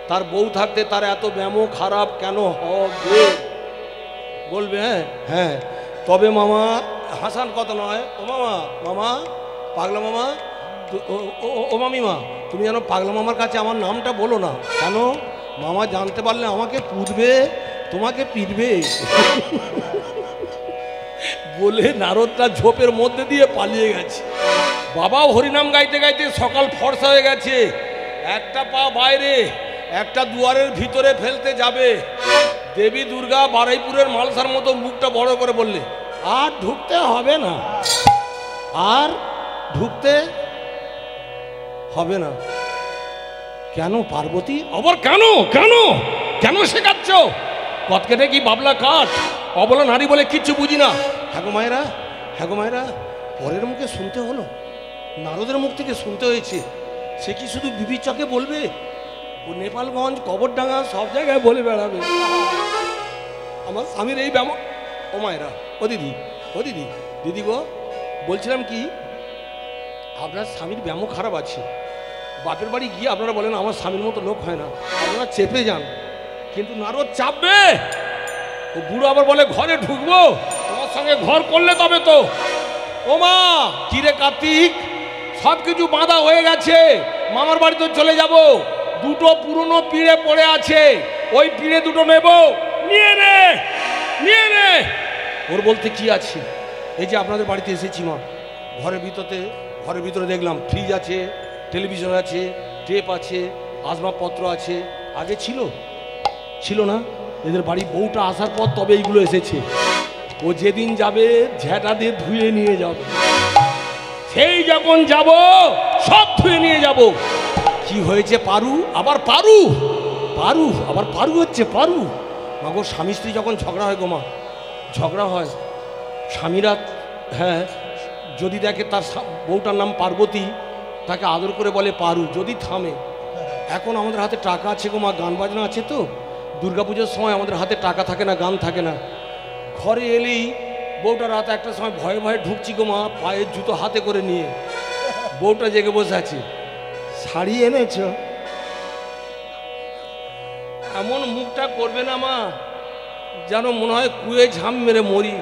Speaker 1: তার বউ থাকতে তার এত ব্যামো খারাপ কেন হবে বলবে। হ্যাঁ হ্যাঁ, তবে মামা হাসান কথা নয়, ও মামা, মামা পাগলা মামা, ও মামিমা, তুমি যেন পাগলা মামার কাছে আমার নামটা বলো না। কেন? মামা জানতে পারলে আমাকে পুঁতবে, তোমাকে পিটবে বলে নারদটা ঝোপের মধ্যে দিয়ে পালিয়ে গেছে। বাবাও হরিনাম গাইতে গাইতে সকাল ফর্সা হয়ে গেছে, একটা পা বাইরে, একটা দুয়ারের ভিতরে ফেলতে যাবে। দেবী দুর্গা বারুইপুরের মালসার মতো মুখটা বড় করে বললে, আর ঢুকতে হবে না, আর ঢুকতে হবে না। কেন পার্বতী? আবার কেন কেন কেন শেখাচ্ছ? কতকেটে কি বাবলা কাঠ, অবলা নারী বলে কিচ্ছু বুঝি না। হ্যাগো মায়েরা, হ্যাগো মায়েরা, পরের মুখে শুনতে হলো, নারদের মুখ থেকে শুনতে হয়েছে। সে কি শুধু বিবির চকে বলবে? ও নেপালগঞ্জ, কবরডাঙ্গা সব জায়গায় বলে বেড়াবে আমার স্বামীর এই ব্যামো। ও মায়েরা, ও দিদি, ও দিদি, দিদি গো, বলছিলাম কি, আপনার স্বামীর ব্যামো খারাপ আছে। বাপের বাড়ি গিয়ে আপনারা বলেন আমার স্বামীর মতো লোক হয় না, আপনারা চেপে যান, কিন্তু নারদ চাপবে। ও বুড়ো আবার বলে ঘরে ঢুকবো, তোমার সঙ্গে ঘর করলে তবে তো। ও মা, কিরে কার্তিক, সব কিছু বাঁধা হয়ে গেছে, মামার বাড়িতে চলে যাব। দুটো পুরনো পিঁড়ে পড়ে আছে, ওই পিঁড়ে দুটো নেব, নিয়ে নে, নিয়ে নে। ওর বলতে কি আছে, এই যে আপনাদের বাড়িতে এসেছি মা, ঘরের ভিতরে দেখলাম ফ্রিজ আছে, টেলিভিশন আছে, টেপ আছে, আসবাবপত্র আছে। আগে ছিল না? এদের বাড়ি বউটা আসার পর তবে এইগুলো এসেছে। ও যেদিন যাবে ঝ্যাঁটা দিয়ে ধুয়ে নিয়ে যাবে, সেই যখন যাব সব ধুয়ে নিয়ে যাব। কি হয়েছে পারু? আবার পারু, পারু আবার পারু হচ্ছে, পারু। মাগো, স্বামী স্ত্রী যখন ঝগড়া হয় গো মা, ঝগড়া হয়, স্বামীরা হ্যাঁ যদি দেখে তার বউটার নাম পার্বতী, তাকে আদর করে বলে পারু, যদি থামে। এখন আমাদের হাতে টাকা আছে গো মা, গান বাজনা আছে তো, দুর্গাপুজোর সময় আমাদের হাতে টাকা থাকে না, গান থাকে না। ঘরে এলেই বউটা রাত একটা সময় ভয়ে ভয়ে ঢুকছি গো মা, পায়ের জুতো হাতে করে নিয়ে। বউটা জেগে বসে আছে, শাড়ি এনেছ? এমন মুখটা করবে না মা, যেন মনে হয় কুয়ে ঝাম মেরে মরি।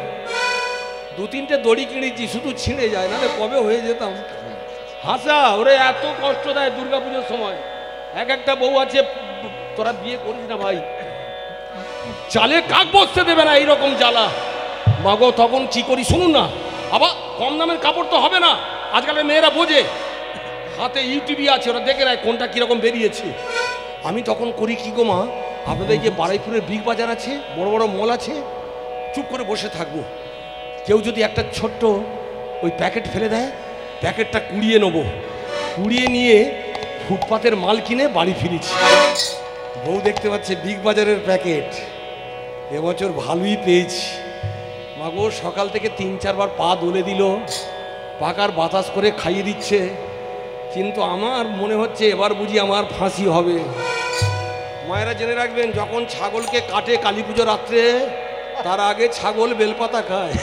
Speaker 1: 2-3টে দড়ি কিনেছি, শুধু ছিঁড়ে যায়, না কবে হয়ে যেতাম। হাসা ওরে এত কষ্ট দেয় দুর্গাপুজোর সময়। এক একটা বউ আছে, তোরা বিয়ে করিস না ভাই, চালে কাক বসতে দেবে না, এইরকম জ্বালা। মাগো তখন কি করি শুনুন না, আবার কম দামের কাপড় তো হবে না, আজকালের মেয়েরা বোঝে, হাতে ইউটিউবই আছে, ওরা দেখে নেয় কোনটা কীরকম বেরিয়েছে। আমি তখন করি কি গো মা, আপনাদের যে বারুইপুরের বিগ বাজার আছে, বড় বড় মল আছে, চুপ করে বসে থাকবো। কেউ যদি একটা ছোট্ট ওই প্যাকেট ফেলে দেয়, প্যাকেটটা কুড়িয়ে নেবো, কুড়িয়ে নিয়ে ফুটপাতের মাল কিনে বাড়ি ফিরেছি। বউ দেখতে পাচ্ছে বিগ বাজারের প্যাকেট, এবছর ভালোই পেয়েছি। মাগো সকাল থেকে 3-4 বার পা দোলে দিল, পাকার বাতাস করে খাইয়ে দিচ্ছে, কিন্তু আমার মনে হচ্ছে এবার বুঝি আমার ফাঁসি হবে। মায়েরা জেনে রাখবেন, যখন ছাগলকে কাটে কালী পুজো রাত্রে, তার আগে ছাগল বেলপাতা খায়।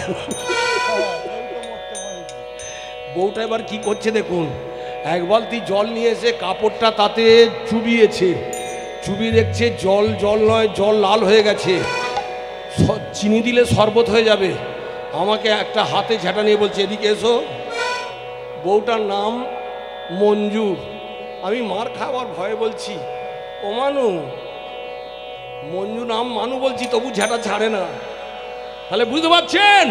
Speaker 1: বউটা এবার কি করছে দেখুন, 1 বালতি জল নিয়ে এসে কাপড়টা তাতে চুবিয়েছে, চুবিয়ে দেখছে জল জল নয়, জল লাল হয়ে গেছে, চিনি দিলে শরবত হয়ে যাবে। আমাকে একটা হাতে ঝাঁটা নিয়ে বলছে এদিকে এসো। বউটার নাম মঞ্জু। আমি মার খাওয়ার ভয়ে বলছি ও মানু, মঞ্জু নাম মানু বলছি, তবু ঝাঁটা ছাড়ে না। তাহলে বুঝতে পারছেন,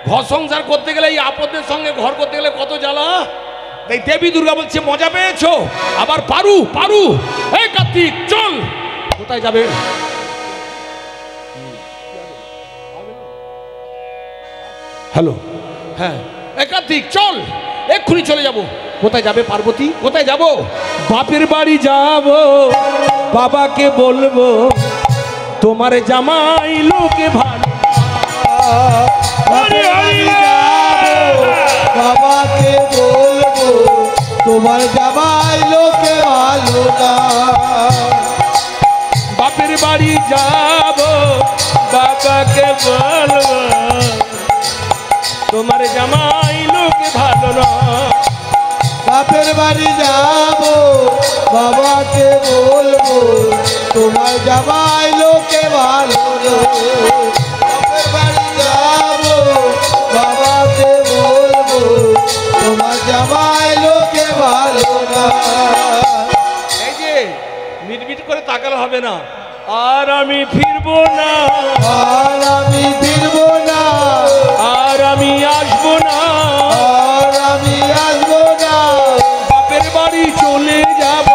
Speaker 1: ঘর সংসার করতে গেলে, এই আপদের সঙ্গে ঘর করতে গেলে কত জ্বালা। তাই দেবী দুর্গা বলছে মজা পেয়েছো? আবার পারু পারু, এই কার্তিক চল। কোথায় যাবে? হ্যালো, হ্যাঁ এই কার্তিক চল, এক্ষুনি চলে যাব। কোথায় যাবে পার্বতী? কোথায় যাব? বাপের বাড়ি যাব, বাবাকে বলবো তোমার জামাই লোকে ভালো।
Speaker 2: বাবাকে বলবো তোমার জামাই লোকে ভালো না।
Speaker 1: বাপের বাড়ি যাব, বাবাকে বলবো তোমার জামাই লোকে ভালো না।
Speaker 2: বাপের বাড়ি যাব, বাবাকে বলবো তোমার জামাই লোকে ভালো না। বাপের বাড়ি যাব, বাবাকে বলবো তোমার জামাই লোকে ভালো না।
Speaker 1: এই যে মিটমিট করে তাকালে হবে না, আর আমি ফিরবো না,
Speaker 2: আর আমি ফিরবো না,
Speaker 1: আর আমি আসবো না,
Speaker 2: আর আমি আসবো না।
Speaker 1: বাপের বাড়ি চলে যাব,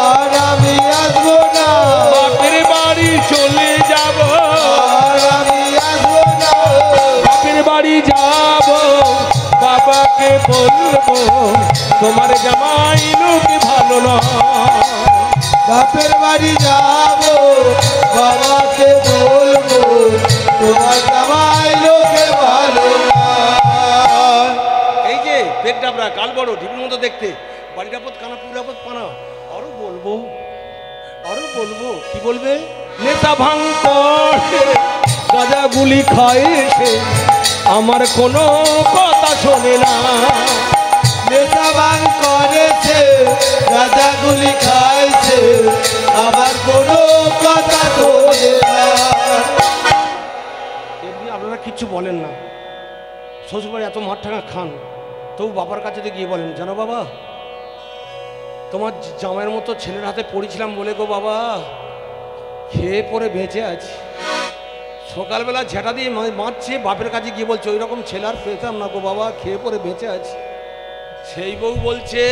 Speaker 2: আর আমি আসবো না,
Speaker 1: বাপের বাড়ি চলে যাব,
Speaker 2: আর আমি আসবো না।
Speaker 1: বাপের বাড়ি যাব, বাবাকে বলবো তোমার জামাই লোকে ভালো না।
Speaker 2: বাপের বাড়ি যাব, বাবাকে বলবো তোমার জামাই লোকে ভালো না।
Speaker 1: এই যে পেট ডাবরা, কাল বড়, ঢিপির মতো দেখতে, বাড়ির আপদ কানা, পুর আপদ পানা। আরো বলবো, আরো বলবো। কি বলবে? নেতা ভাঙ করে গাঁজা গুলি খায় সে, আমার কোনো কথা শোনে না।
Speaker 2: নেশা ভাঙ করেছে, গাঁজাগুলি খাইছে, আমার কোনো কথা শোনে না।
Speaker 1: এমনি আপনারা কিচ্ছু বলেন না, শ্বশুরবাড়ি এত মাঠ ঠাঙা খান, তবু বাবার কাছে গিয়ে বলেন জানো বাবা, তোমার জামাইয়ের মতো ছেলের হাতে পড়েছিলাম বলে গো বাবা, খেয়ে পরে বেঁচে আছি। সকালবেলা ঝেঁটা দিয়ে মারছে, বাপের কাছে গিয়ে বলছে ওই রকম ছেলে আর পেতাম না গো বাবা, খেয়ে পরে বেঁচে আছি। সেই বউ বলছে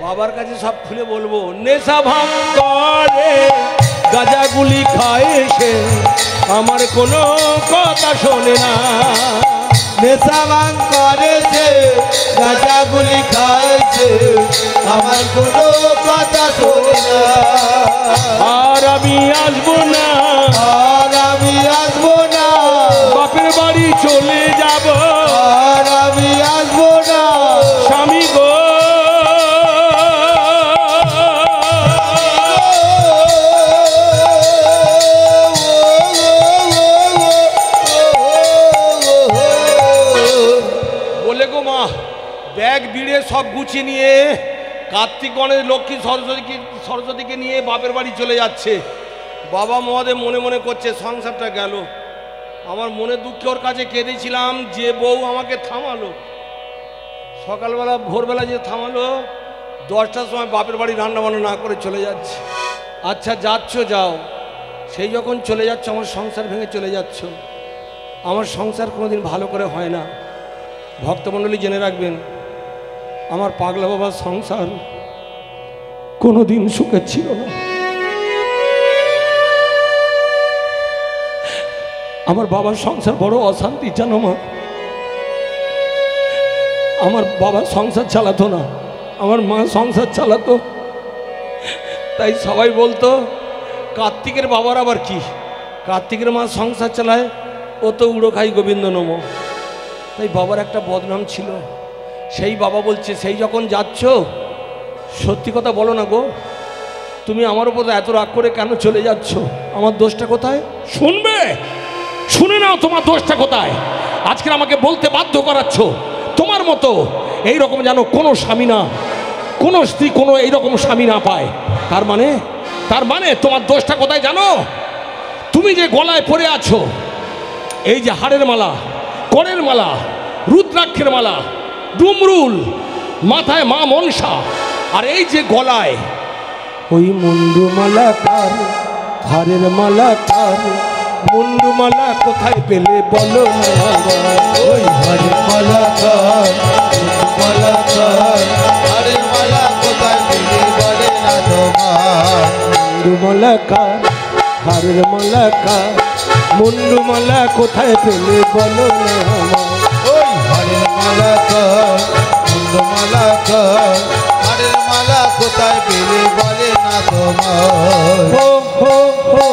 Speaker 1: বাবার কাছে সব খুলে বলবো, নেশা ভাঙ করে গাঁজাগুলি খায় সে, আমার কোনো কথা শোনে না।
Speaker 2: নেশা ভাঙ করেছে, গাঁজাগুলি খাইছে, আমার কোনো কথা শোনে না।
Speaker 1: আর আমি আসবো না,
Speaker 2: আর আমি আসবো না,
Speaker 1: বাপের বাড়ি চলে যাব,
Speaker 2: আর আমি
Speaker 1: সব গুছিয়ে নিয়ে কার্তিক গণেশ লক্ষ্মী সরস্বতীকে নিয়ে বাপের বাড়ি চলে যাচ্ছে। বাবা মহাদেব মনে মনে করছে সংসারটা গেল, আমার মনে দুঃখে ওর কাছে কেঁদেছিলাম, যে বউ আমাকে থামালো, সকালবেলা ভোরবেলা যে থামালো, 10টার সময় বাপের বাড়ি রান্না বান্না না করে চলে যাচ্ছে। আচ্ছা যাচ্ছ যাও, সেই যখন চলে যাচ্ছ আমার সংসার ভেঙে চলে যাচ্ছ। আমার সংসার কোনোদিন ভালো করে হয় না। ভক্তমণ্ডলী জেনে রাখবেন, আমার পাগলা বাবার সংসার কোনোদিন সুখে ছিল না। আমার বাবার সংসার বড় অশান্তি জানো মা। আমার বাবা সংসার চালাতো না, আমার মা সংসার চালাতো। তাই সবাই বলতো কার্তিকের বাবার আবার কি, কার্তিকের মা সংসার চালায়, ও তো উড়ো খাই গোবিন্দ নমো। তাই বাবার একটা বদনাম ছিল। সেই বাবা বলছে, সেই যখন যাচ্ছ সত্যি কথা বলো না গো, তুমি আমার উপর এত রাগ করে কেন চলে যাচ্ছ? আমার দোষটা কোথায়?
Speaker 4: শুনবে, শুনে নাও তোমার দোষটা কোথায়। আজকে আমাকে বলতে বাধ্য করাচ্ছ। তোমার মতো এইরকম যেন কোনো স্বামী না, কোনো স্ত্রী কোনো এইরকম স্বামী না পায়। তার মানে তোমার দোষটা কোথায় জানো? তুমি যে গলায় পরে আছো এই যে হাড়ের মালা, করের মালা, রুদ্রাক্ষের মালা, ডুমরুল, মাথায় মা মনসা, আর এই যে গলায়
Speaker 1: ওই মুন্ডুমালা কার, হারের মালা কার, মুন্ডুমালা কোথায় পেলে বলো না আমার?
Speaker 2: ওই হারের মালা কার, মুন্ডুমালা কার, হারের মালা কোথায় পেলে বলে না তোমার?
Speaker 1: মুন্ডুমালা কার, হারের মালা কার, মুন্ডুমালা কোথায় পেলে বলো না আমার?
Speaker 2: ওই হারের মালা কার, মুন্ডুমালা কার, হারের মালা কোথায় পেলে বলে না তোমার?
Speaker 1: হো হো হো,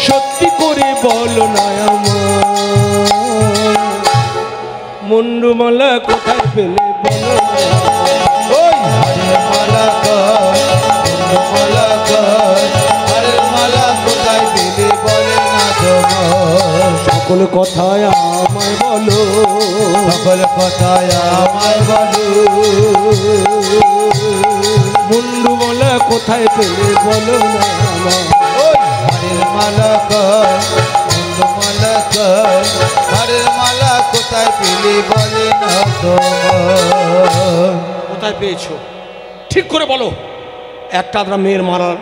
Speaker 1: সত্যি করে বলো না আমার, মুন্ডুমালা কোথায় পেলে বলো না আমার?
Speaker 2: ওই হারের মালা কার, মুন্ডুমালা কার, হারের মালা কোথায় পেলে বলে না তোমার?
Speaker 1: সকল কথায় আমায় বলো,
Speaker 2: সকল কথায় আমায় বলো,
Speaker 1: মুন্ডুমালা কোথায় পেলে বলো না আমার?
Speaker 2: ওই হারের মালা কার, মুন্ডুমালা কার, হারের মালা কোথায় পেলে বলে না তোমার?
Speaker 1: কোথায় পেয়েছো ঠিক করে বলো। একটা আধরা মেয়ের মারার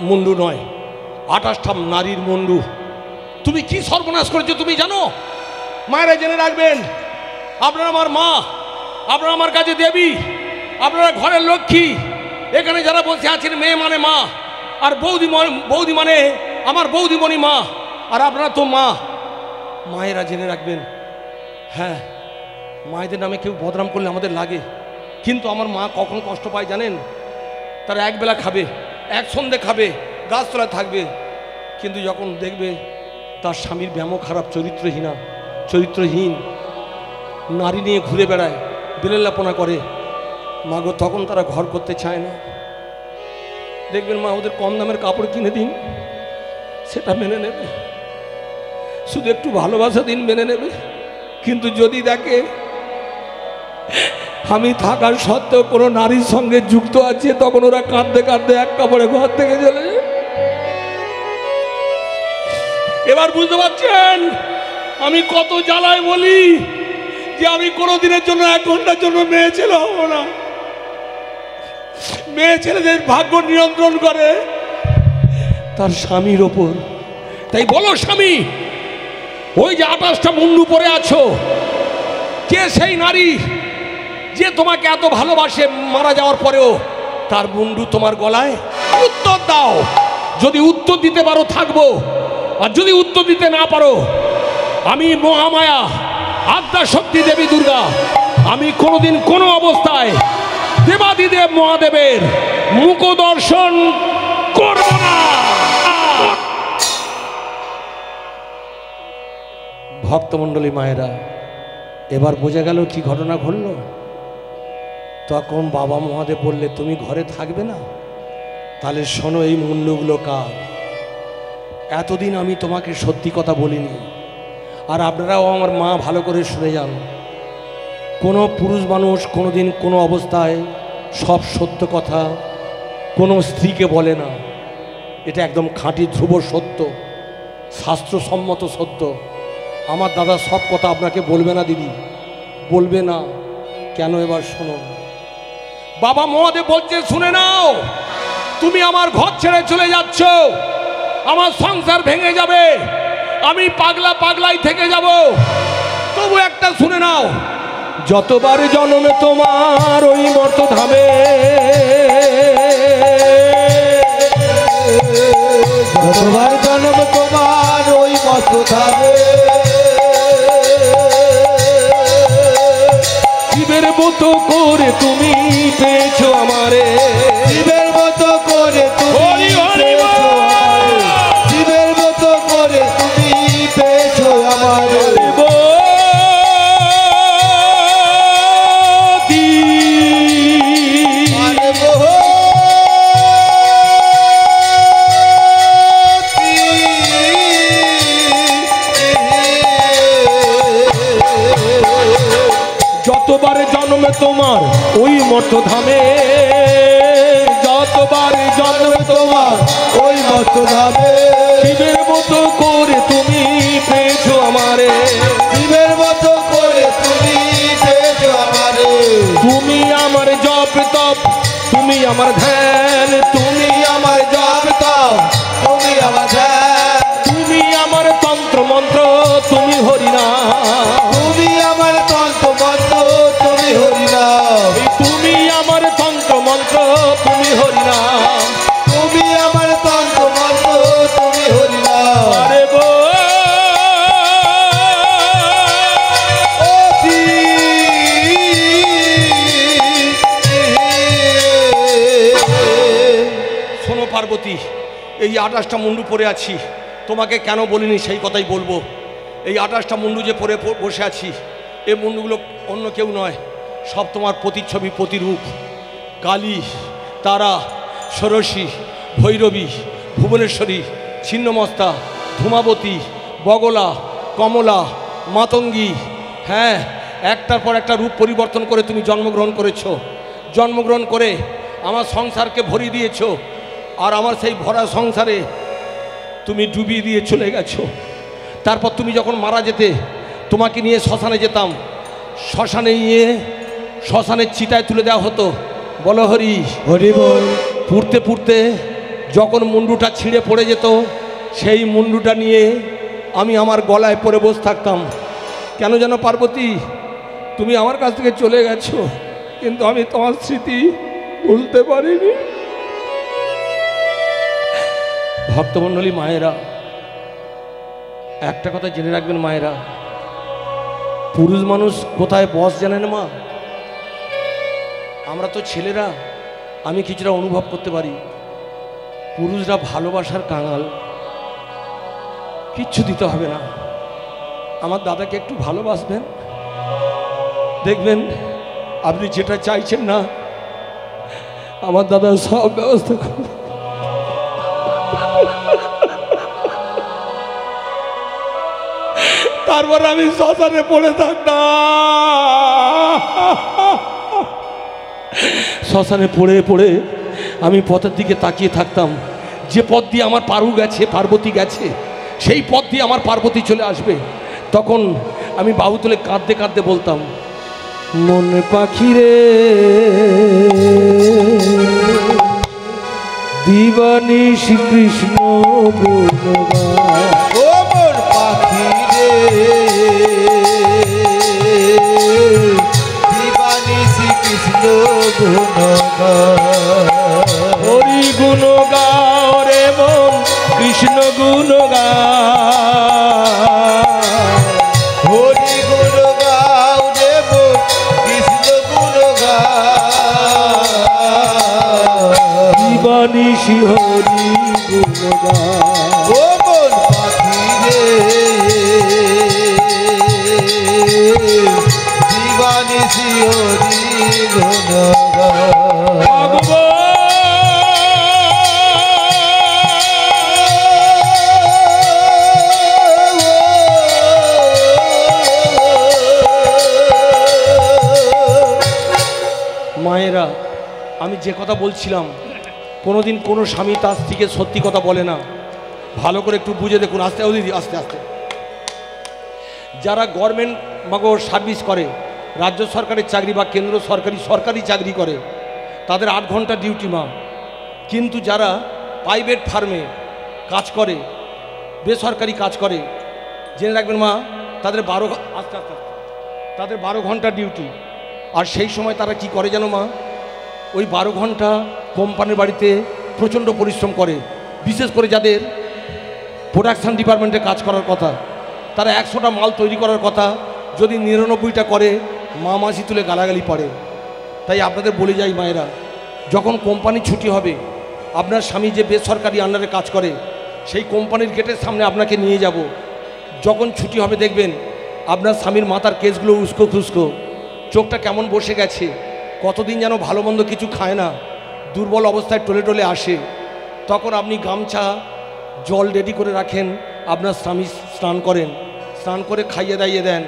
Speaker 1: মুন্ডু নয়, 28টা নারীর মুন্ডু। তুমি কি সর্বনাশ করেছো তুমি জানো? মায়েরা জেনে রাখবেন, আপনারা আমার মা, আপনারা আমার কাছে দেবী, আপনারা ঘরের লক্ষ্মী। এখানে যারা বসে আছেন মেয়ে মানে মা, আর বৌদি মানে আমার বৌদিমণি মা, আর আপনারা তো মা। মায়েরা জেনে রাখবেন, হ্যাঁ মায়েদের নামে কেউ বদনাম করলে আমাদের লাগে, কিন্তু আমার মা কখন কষ্ট পায় জানেন? তারা একবেলা খাবে, এক সন্ধে খাবে, গাছতলায় থাকবে, কিন্তু যখন দেখবে তার স্বামীর ব্যামো খারাপ, চরিত্রহীন নারী নিয়ে ঘুরে বেড়ায়, বেলেল্লাপনা করে, মা গো তখন তারা ঘর করতে চায় না। দেখবেন মা ওদের কম দামের কাপড় কিনে দিন, সেটা মেনে নেবে, শুধু একটু ভালোবাসা দিন, মেনে নেবে। কিন্তু যদি দেখে আমি থাকার সত্ত্বেও কোনো নারীর সঙ্গে যুক্ত আছে, তখন ওরা কাঁদতে কাঁদতে এক কাপড়ে ঘর থেকে চলে যায়। এবার বুঝতে পারছেন আমি কত জ্বালায় বলি যে আমি কোনো দিনের জন্য 1 ঘন্টার জন্য মেয়ে ছেলে হবো না। মেয়ে ছেলেদের ভাগ্য নিয়ন্ত্রণ করে তার স্বামীর ওপর।
Speaker 4: তাই বলো স্বামী, ওই যে 28টা মুন্ডু পরে আছো, কে সেই নারী যে তোমাকে এত ভালোবাসে, মারা যাওয়ার পরেও
Speaker 1: তার মুন্ডু তোমার গলায়?
Speaker 4: উত্তর দাও। যদি উত্তর দিতে পারো থাকবো, আর যদি উত্তর দিতে না পারো, আমি মহামায়া আদ্যা শক্তি দেবী দুর্গা, আমি কোনোদিন কোনো অবস্থায় দেবাদিদেব মহাদেবের মুখ দর্শন করব না।
Speaker 1: ভক্তমণ্ডলী মায়েরা, এবার বোঝা গেল কি ঘটনা ঘটল। তখন বাবা মহাদেব বললে তুমি ঘরে থাকবে না, তাহলে শোনো এই মুন্ডুগুলো কার। এতদিন আমি তোমাকে সত্যি কথা বলিনি, আর আপনারাও আমার মা ভালো করে শুনে যান। কোনো পুরুষ মানুষ কোনোদিন কোনো অবস্থায় সব সত্য কথা কোনো স্ত্রীকে বলে না। এটা একদম খাঁটি ধ্রুব সত্য, শাস্ত্রসম্মত সত্য। আমার দাদা সব কথা আপনাকে বলবে না দিদি, বলবে না কেন? এবার শোনো, বাবা মহাদেব বলছে শুনে নাও, তুমি আমার ঘর ছেড়ে চলে যাচ্ছ, আমার সংসার ভেঙে যাবে, আমি পাগলা পাগলাই থেকে যাব। তবু একটা শুনে নাও, যতবার জন্মে তোমার ওই মর্তধামে,
Speaker 2: যতবার জন্ম তোমার ওই মর্তধামে,
Speaker 1: শিবের মতো করে তুমি পেয়েছো আমারে,
Speaker 2: শিবের মতো করে তুমি পেয়েছো আমারে, শিবের মতো করে তুমি পেয়েছো আমারে।
Speaker 1: যতবার জন্মে তোমার ওই মর্তধামে, যতবার জন্মে তোমার
Speaker 2: ওই মর্তধামে,
Speaker 1: শিবের মতো করে তুমি পেয়েছো আমারে,
Speaker 2: শিবের মতো করে তুমি পেয়েছো আমারে।
Speaker 1: তুমি আমার জপ তপ, তুমি আমার ধ্যান, তুমি
Speaker 2: আমার জপ তপ, তুমি আমার ধ্যান,
Speaker 1: তুমি আমার তন্ত্র মন্ত্র, তুমি হরিনাম,
Speaker 2: তুমি আমার তন্ত্র মন্ত্র, তুমি হরিনাম,
Speaker 1: তুমি আমার তন্ত্র মন্ত্র, তুমি হরিনাম।
Speaker 2: তুমি আমার তন্ত্র মন্ত্র, তুমি হরিনাম।
Speaker 1: আরে বো শোনো পার্বতী, এই 28টা মুন্ডু পরে আছি, তোমাকে কেন বলিনি সেই কথাই বলবো। এই 28টা মুন্ডু যে পরে বসে আছি, এই মুন্ডুগুলো অন্য কেউ নয়, সব তোমার প্রতিচ্ছবি, প্রতিরূপ। কালী, তারা, ষোড়শী, ভৈরবী, ভুবনেশ্বরী, ছিন্নমস্তা, ধূমাবতী, বগলা, কমলা, মাতঙ্গী। হ্যাঁ, একটার পর একটা রূপ পরিবর্তন করে তুমি জন্মগ্রহণ করেছো। জন্মগ্রহণ করে আমার সংসারকে ভরিয়ে দিয়েছো, আর আমার সেই ভরা সংসারে তুমি ডুবিয়ে দিয়ে চলে গেছো। তারপর তুমি যখন মারা যেতে, তোমাকে নিয়ে শ্মশানে যেতাম, শ্মশানে নিয়ে শ্মশানের চিতায় তুলে দেওয়া হতো। বলো হরি
Speaker 2: হরি বল।
Speaker 1: পুড়তে পুড়তে যখন মুন্ডুটা ছিঁড়ে পড়ে যেত, সেই মুন্ডুটা নিয়ে আমি আমার গলায় পরে বসে থাকতাম। কেন যেন পার্বতী, তুমি আমার কাছ থেকে চলে গেছো, কিন্তু আমি তোমার স্মৃতি ভুলতে পারিনি। ভক্তমণ্ডলী মায়েরা, একটা কথা জেনে রাখবেন মায়েরা, পুরুষ মানুষ কোথায় বস জানেন মা? আমরা তো ছেলেরা, আমি কিছুটা অনুভব করতে পারি। পুরুষরা ভালোবাসার কাঙাল, কিচ্ছু দিতে হবে না। আমার দাদাকে একটু ভালোবাসবেন, দেখবেন আপনি যেটা চাইছেন না, আমার দাদা সব ব্যবস্থা করবে। তারপর আমি শ্মশানে পড়ে থাকতাম। শ্মশানে পড়ে পড়ে আমি পথের দিকে তাকিয়ে থাকতাম, যে পথ দিয়ে আমার পারু গেছে, পার্বতী গেছে, সেই পথ দিয়ে আমার পার্বতী চলে আসবে। তখন আমি বাবু তুলে কাঁদতে কাঁদতে বলতাম, মন পাখি রে দিবানী শ্রীকৃষ্ণ গুণগান।
Speaker 2: ও মন পাখি রে দিবানী শ্রীকৃষ্ণ গুণগান।
Speaker 1: হরি গুণ গাও রে মন, কৃষ্ণ গুণ গাও,
Speaker 2: হরি গুণ গাও রে মন, কৃষ্ণ গুণ গাও।
Speaker 1: দিবানিশি হরি গুণ গাও।
Speaker 2: ও মন পাখি রে দিবানিশি হরি গুণ গাও।
Speaker 1: আমি যে কথা বলছিলাম, কোনোদিন কোনো স্বামী তার স্ত্রীকে সত্যি কথা বলে না। ভালো করে একটু বুঝে দেখুন। আস্তে দিদি আস্তে আস্তে। যারা গভর্নমেন্ট সার্ভিস করে, রাজ্য সরকারের চাকরি বা কেন্দ্র সরকারি চাকরি করে, তাদের 8 ঘন্টা ডিউটি মা। কিন্তু যারা প্রাইভেট ফার্মে কাজ করে, বেসরকারি কাজ করে, জেনে রাখবেন মা, তাদের 12 ঘন্টা ডিউটি। আর সেই সময় তারা কি করে জানো মা, ওই 12 ঘন্টা কোম্পানির বাড়িতে প্রচণ্ড পরিশ্রম করে। বিশেষ করে যাদের প্রোডাকশান ডিপার্টমেন্টে কাজ করার কথা, তারা 100টা মাল তৈরি করার কথা, যদি 99টা করে মা মাসি তুলে গালাগালি পড়ে। তাই আপনাদের বলে যাই মায়েরা, যখন কোম্পানি ছুটি হবে, আপনার স্বামী যে বেসরকারি আন্ডারে কাজ করে সেই কোম্পানির গেটের সামনে আপনাকে নিয়ে যাব। যখন ছুটি হবে দেখবেন আপনার স্বামীর মাথার কেসগুলো উস্কো খুস্কো, চোখটা কেমন বসে গেছে, কতদিন যেন ভালো মন্দ কিছু খায় না, দুর্বল অবস্থায় টলে আসে। তখন আপনি গামছা জল রেডি করে রাখেন, আপনার স্বামী স্নান করেন, স্নান করে খাইয়ে দাইয়ে দেন,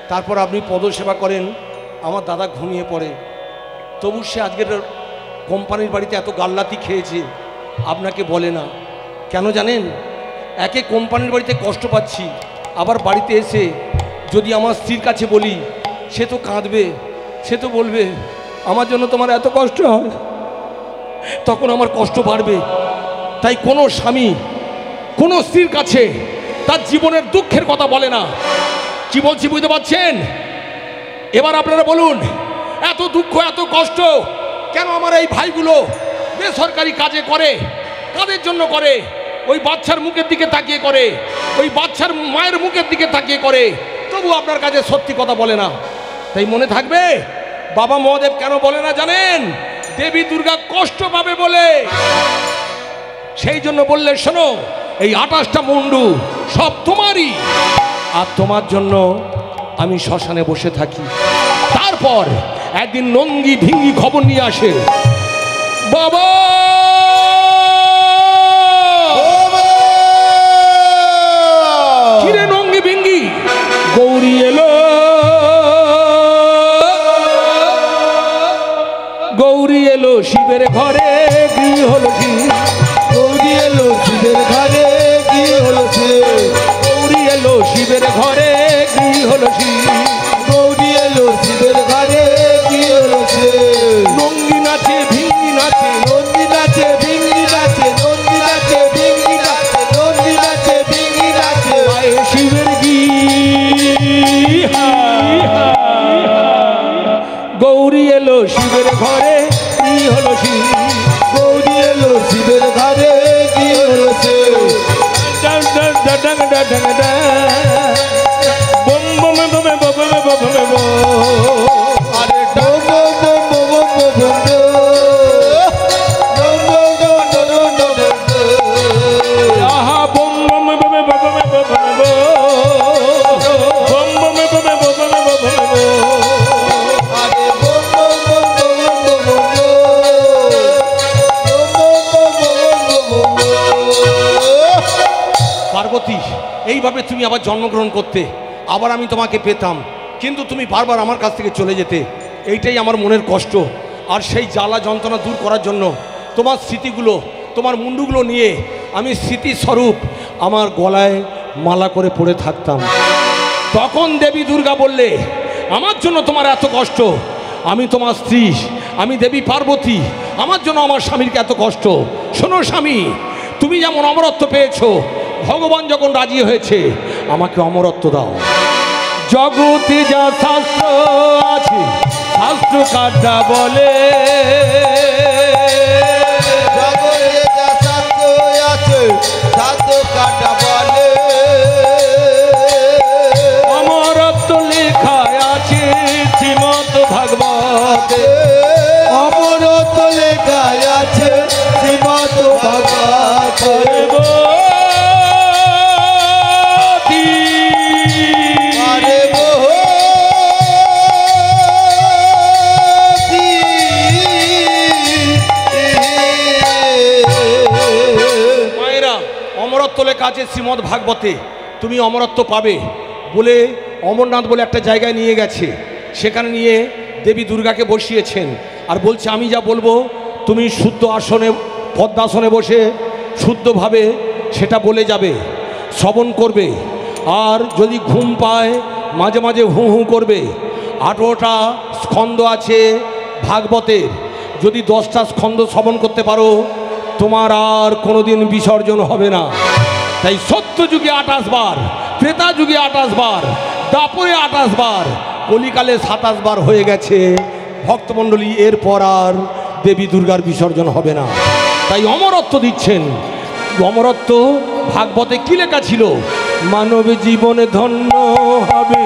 Speaker 1: তারপর আপনি পদসেবা করেন। আমার দাদা ঘুমিয়ে পড়ে, তবু সে আজকের কোম্পানির বাড়িতে এত গাল্লাতি খেয়েছে, আপনাকে বলে না। কেন জানেন? একে কোম্পানির বাড়িতে কষ্ট পাচ্ছি, আবার বাড়িতে এসে যদি আমার স্ত্রীর কাছে বলি, সে তো কাঁদবে, সে তো বলবে আমার জন্য তোমার এত কষ্ট হয়, তখন আমার কষ্ট বাড়বে। তাই কোনো স্বামী কোনো স্ত্রীর কাছে তার জীবনের দুঃখের কথা বলে না। কি বলছি বুঝতে পারছেন? এবার আপনারা বলুন, এত দুঃখ এত কষ্ট কেন আমার এই ভাইগুলো বেসরকারি কাজে করে? কাদের জন্য করে? ওই বাচ্চার মুখের দিকে তাকিয়ে করে, ওই বাচ্চার মায়ের মুখের দিকে তাকিয়ে করে, তবু আপনার কাছে সত্যি কথা বলে না। তাই মনে থাকবে, বাবা মহাদেব কেন বলে না জানেন? দেবী দুর্গা কষ্ট পাবে বলে। সেই জন্য বললে, শোনো, এই 28টা মুন্ডু সব তোমারই, আর তোমার জন্য আমি শ্মশানে বসে থাকি। তারপর একদিন নঙ্গি ভিঙ্গি খবর নিয়ে আসে, বাবা কিরে নঙ্গি ভিঙ্গি, গৌরী এলো, গৌরী এলো শিবের ঘরে, কি হলো শিব,
Speaker 2: গৌরী এলো শিবের ঘরে, কি হলো সে,
Speaker 1: গৌরী এলো শিবের ঘরে, কি হলো শিব,
Speaker 2: গৌরী এলো শিবের ঘরে, কি হলো সে,
Speaker 1: নঙ্গি নাচে ভিঙ্গি নাচে,
Speaker 2: নন্দী নাচে ভিঙ্গি নাচে, নন্দী নাচে ভিঙ্গি নাচে, নন্দী নাচে ভিঙ্গি নাচে,
Speaker 1: আয় শিবের গি, গৌরী এলো শিবের ঘরে, কি হলো শিব,
Speaker 2: গৌরী এলো শিবের ঘরে, কি হলো সে,
Speaker 1: বম বমে বমে বমে বমে বম,
Speaker 2: আরে ডম ডম ডম ডম ডম ডম ডম ডম ডম ডম ডম ডম,
Speaker 1: আহা বম বমে বমে বমে বমে বম বমে বমে বমে বমে
Speaker 2: আরে বম বম বম বম বম বম
Speaker 1: পার্বতী, এইভাবে তুমি আবার জন্মগ্রহণ করতে, আবার আমি তোমাকে পেতাম, কিন্তু তুমি বারবার আমার কাছ থেকে চলে যেতে। এইটাই আমার মনের কষ্ট। আর সেই জ্বালা যন্ত্রণা দূর করার জন্য তোমার স্মৃতিগুলো, তোমার মুন্ডুগুলো নিয়ে আমি স্মৃতিস্বরূপ আমার গলায় মালা করে পড়ে থাকতাম। তখন দেবী দুর্গা বললে, আমার জন্য তোমার এত কষ্ট, আমি তোমার স্ত্রী, আমি দেবী পার্বতী, আমার জন্য আমার স্বামীর এত কষ্ট। শোনো স্বামী, তুমি যেমন অমরত্ব পেয়েছো, ভগবান যখন রাজি হয়েছে, আমাকে অমরত্ব দাও। জগতে যা শাস্ত্র আছে, শাস্ত্র কাটা বলে,
Speaker 2: জগতে যা শাস্ত্র আছে, শাস্ত্র কাটা বলে,
Speaker 1: অমরত্ব লেখা আছে শ্রীমদ ভাগবতে,
Speaker 2: অমরত্ব লেখা আছে শ্রীমদ ভাগবতে, আরে বহতি
Speaker 1: মায়েরা, অমরত্ব লেখা আছে শ্রীমদ ভাগবতে, তুমি অমরত্ব পাবে বলে অমরনাথ বলে একটা জায়গায় নিয়ে গেছে। সেখানে নিয়ে দেবী দুর্গাকে বসিয়েছেন আর বলছে, আমি যা বলবো
Speaker 4: তুমি শুদ্ধ আসনে পদ্মাসনে বসে শুদ্ধভাবে সেটা বলে যাবে, শ্রবণ করবে। আর যদি ঘুম পায় মাঝে মাঝে হু হু করবে। 18টা স্কন্ধ আছে ভাগবতের, যদি 10টা স্কন্ধ শ্রবণ করতে পারো তোমার আর কোনোদিন বিসর্জন হবে না। তাই সত্য যুগে 28 বার, ত্রেতা যুগে 28 বার, দাপরে 28 বার, কলিকালে 27 বার হয়ে গেছে ভক্তমণ্ডলী। এরপর আর দেবী দুর্গার বিসর্জন হবে না। তাই অমরত্ব দিচ্ছেন। অমরত্ব ভাগবতে কি লেখা ছিল? মানব জীবনে ধন্য হবে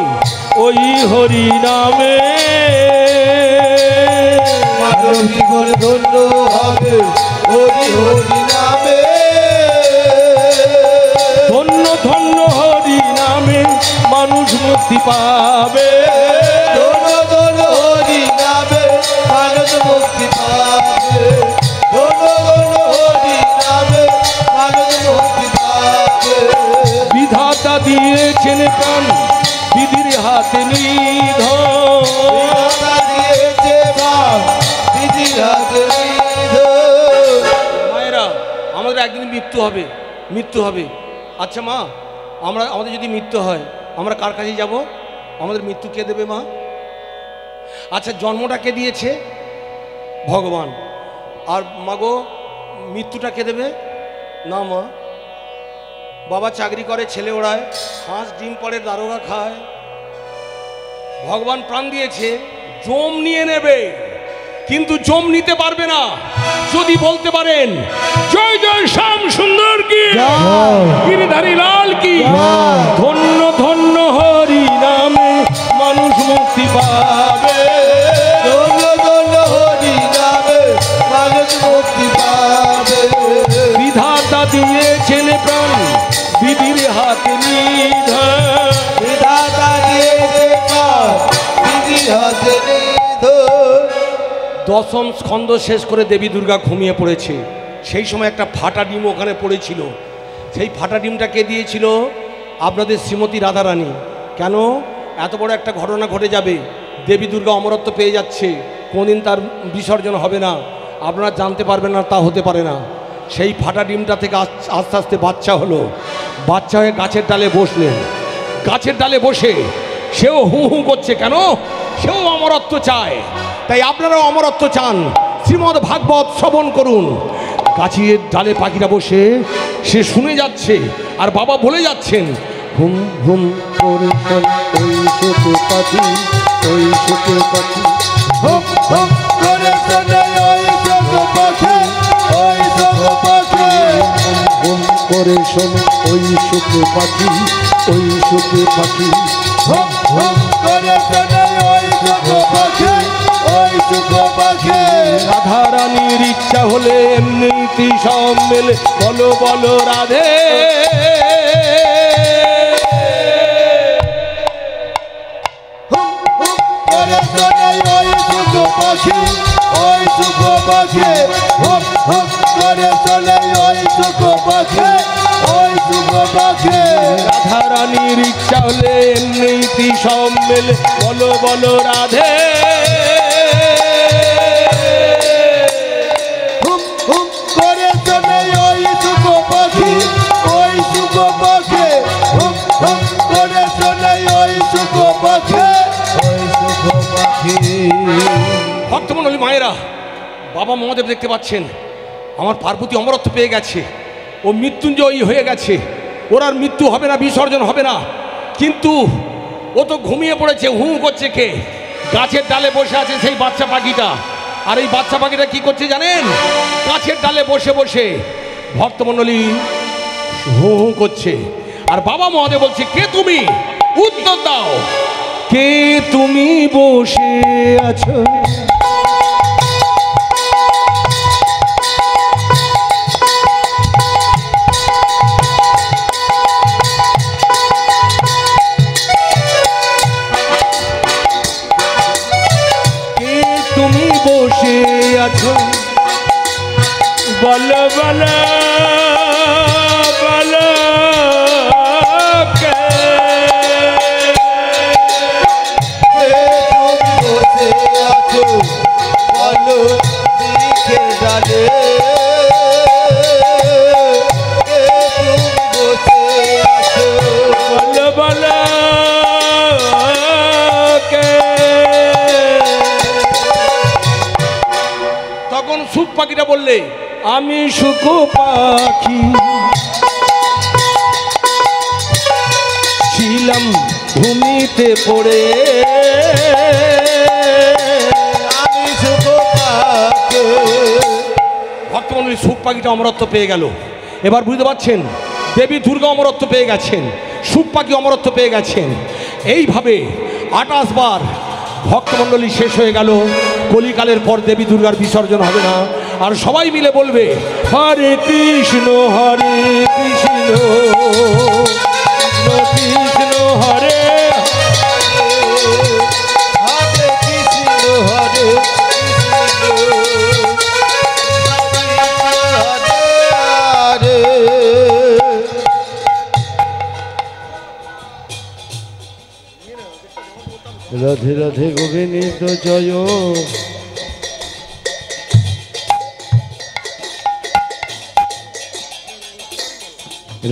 Speaker 4: ওই হরি নামে,
Speaker 2: মানব জীবন ধন্য হবে হরি হরি নামে,
Speaker 4: ধন্য ধন্য হরি নামে মানুষ মুক্তি পাবে,
Speaker 2: ধন্য ধন্য হরি নামে মানুষ মুক্তি পাবে, ধন্য ধন্য হরি নামে মানুষ মুক্তি পাবে।
Speaker 4: বিধাতা দিয়েছেন প্রাণ বিধির হাতে নিধন,
Speaker 2: বিধাতা দিয়েছে প্রাণ বিধির হাতে নিধন।
Speaker 1: মায়েরা, আমাদের একদিন মৃত্যু হবে, মৃত্যু হবে। আচ্ছা মা, আমাদের যদি মৃত্যু হয় আমরা কার কাছে যাব? আমাদের মৃত্যু কে দেবে মা? আচ্ছা, জন্মটা কে দিয়েছে? ভগবান। আর মাগো, মৃত্যুটা কে দেবে? না মা, বাবা চাকরি করে, ছেলে ওড়ায়, হাঁস ডিম পড়ে, দারোগা খায়। ভগবান প্রাণ দিয়েছে, জম নিয়ে নেবে, কিন্তু জম নিতে পারবে না যদি বলতে পারেন জয় জয় শ্যাম সুন্দর কি, গিরিধারী লাল কি, ধন্য ধন্য হরি নামে মানুষ মুক্তি পাবে,
Speaker 2: ধন্য ধন্য হরি নামে মানুষ মুক্তি পাবে।
Speaker 4: বিধাতা দিয়েছেন প্রাণ বিধির হাতে নিধন,
Speaker 2: বিধাতা দিয়েছে প্রাণ বিধির হাতে নিধন।
Speaker 1: 10ম স্কন্ধ শেষ করে দেবী দুর্গা ঘুমিয়ে পড়েছে। সেই সময় একটা ফাটা ডিম ওখানে পড়েছিল। সেই ফাটা ডিমটা কে দিয়েছিল? আপনাদের শ্রীমতী রাধারানী। কেন? এত বড় একটা ঘটনা ঘটে যাবে, দেবী দুর্গা অমরত্ব পেয়ে যাচ্ছে, কোনদিন তার বিসর্জন হবে না, আপনারা জানতে পারবেন না, তা হতে পারে না। সেই ফাটা ডিমটা থেকে আস্তে আস্তে বাচ্চা হলো। বাচ্চা হয়ে গাছের ডালে বসলেন। গাছের ডালে বসে সেও হু হু করছে। কেন? সেও অমরত্ব চায়। তাই আপনারাও অমরত্ব চান, শ্রীমদ্ ভাগবত শ্রবণ করুন। গাছের ডালে পাখিরা বসে সে শুনে যাচ্ছে, আর বাবা বলে যাচ্ছেন,
Speaker 2: হুম হুম করে ওই সুখে পাখি, ওই সুখে পাখি, হুম হুম করে ওই সুখে পাখি, ওই সুখে পাখি, হুম করে শোনে ওই সুখে পাখি, ওই সুখে পাখি, হুম হুম করে ওই সুখে পাখি, ওই সুখে পাখি।
Speaker 4: রাধারানীর ইচ্ছা হলে এমনিতে সব মেলে, বলো বলো রাধে,
Speaker 2: হুম হুম করে ওই সুখে পাখি, ওই সুখে পাখি, হুম হুম করে ওই সুখে পাখি, ওই সুখে পাখি।
Speaker 4: রাধারানীর ইচ্ছা হলে এমনিতে সব মেলে, বলো বলো রাধে,
Speaker 2: হুম হুম করে ওই সুখে পাখি, ওই সুখে পাখি, হুম হুম করে ওই সুখে পাখি, ওই সুখে পাখি।
Speaker 1: ভক্তমণ্ডলী মায়েরা, বাবা মহাদেব দেখতে পাচ্ছেন আমার পার্বতী অমরত্ব পেয়ে গেছে, ও মৃত্যুঞ্জয়ী হয়ে গেছে, ওর আর মৃত্যু হবে না, বিসর্জন হবে না। কিন্তু ও তো ঘুমিয়ে পড়েছে, হু হু করছে কে? গাছের ডালে বসে আছে সেই বাচ্চা পাখিটা। আর এই বাচ্চা পাখিটা কি করছে জানেন? গাছের ডালে বসে বসে ভক্তমণ্ডলী হু হু করছে। আর বাবা মহাদেব বলছে, কে তুমি? উত্তর দাও, কে তুমি বসে আছো? তুমি বসে আছো, বল বল বল কে?
Speaker 2: তুমি বসে আছো,
Speaker 1: বলে আমি সুখ পাখি ছিলাম ভূমিতে পড়ে,
Speaker 2: আমি সুখ পাখি।
Speaker 1: ভক্তমণ্ডলী সুখ পাখিটা অমরত্ব পেয়ে গেল। এবার বুঝতে পারছেন, দেবী দুর্গা অমরত্ব পেয়ে গেছেন, সুখ পাখি অমরত্ব পেয়ে গেছেন। এইভাবে 28 বার ভক্তমণ্ডলী শেষ হয়ে গেল। কলিকালের পর দেবী দুর্গার বিসর্জন হবে না। আর সবাই মিলে বলবে হরে কৃষ্ণ কৃষ্ণ কৃষ্ণ হরে
Speaker 2: হরে কৃষ্ণ হরে হরে। রাধে রাধে গোবিন্দ জয়,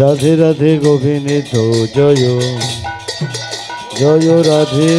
Speaker 2: রাধে রাধে গোবিন্দ জয়, জয় রাধে।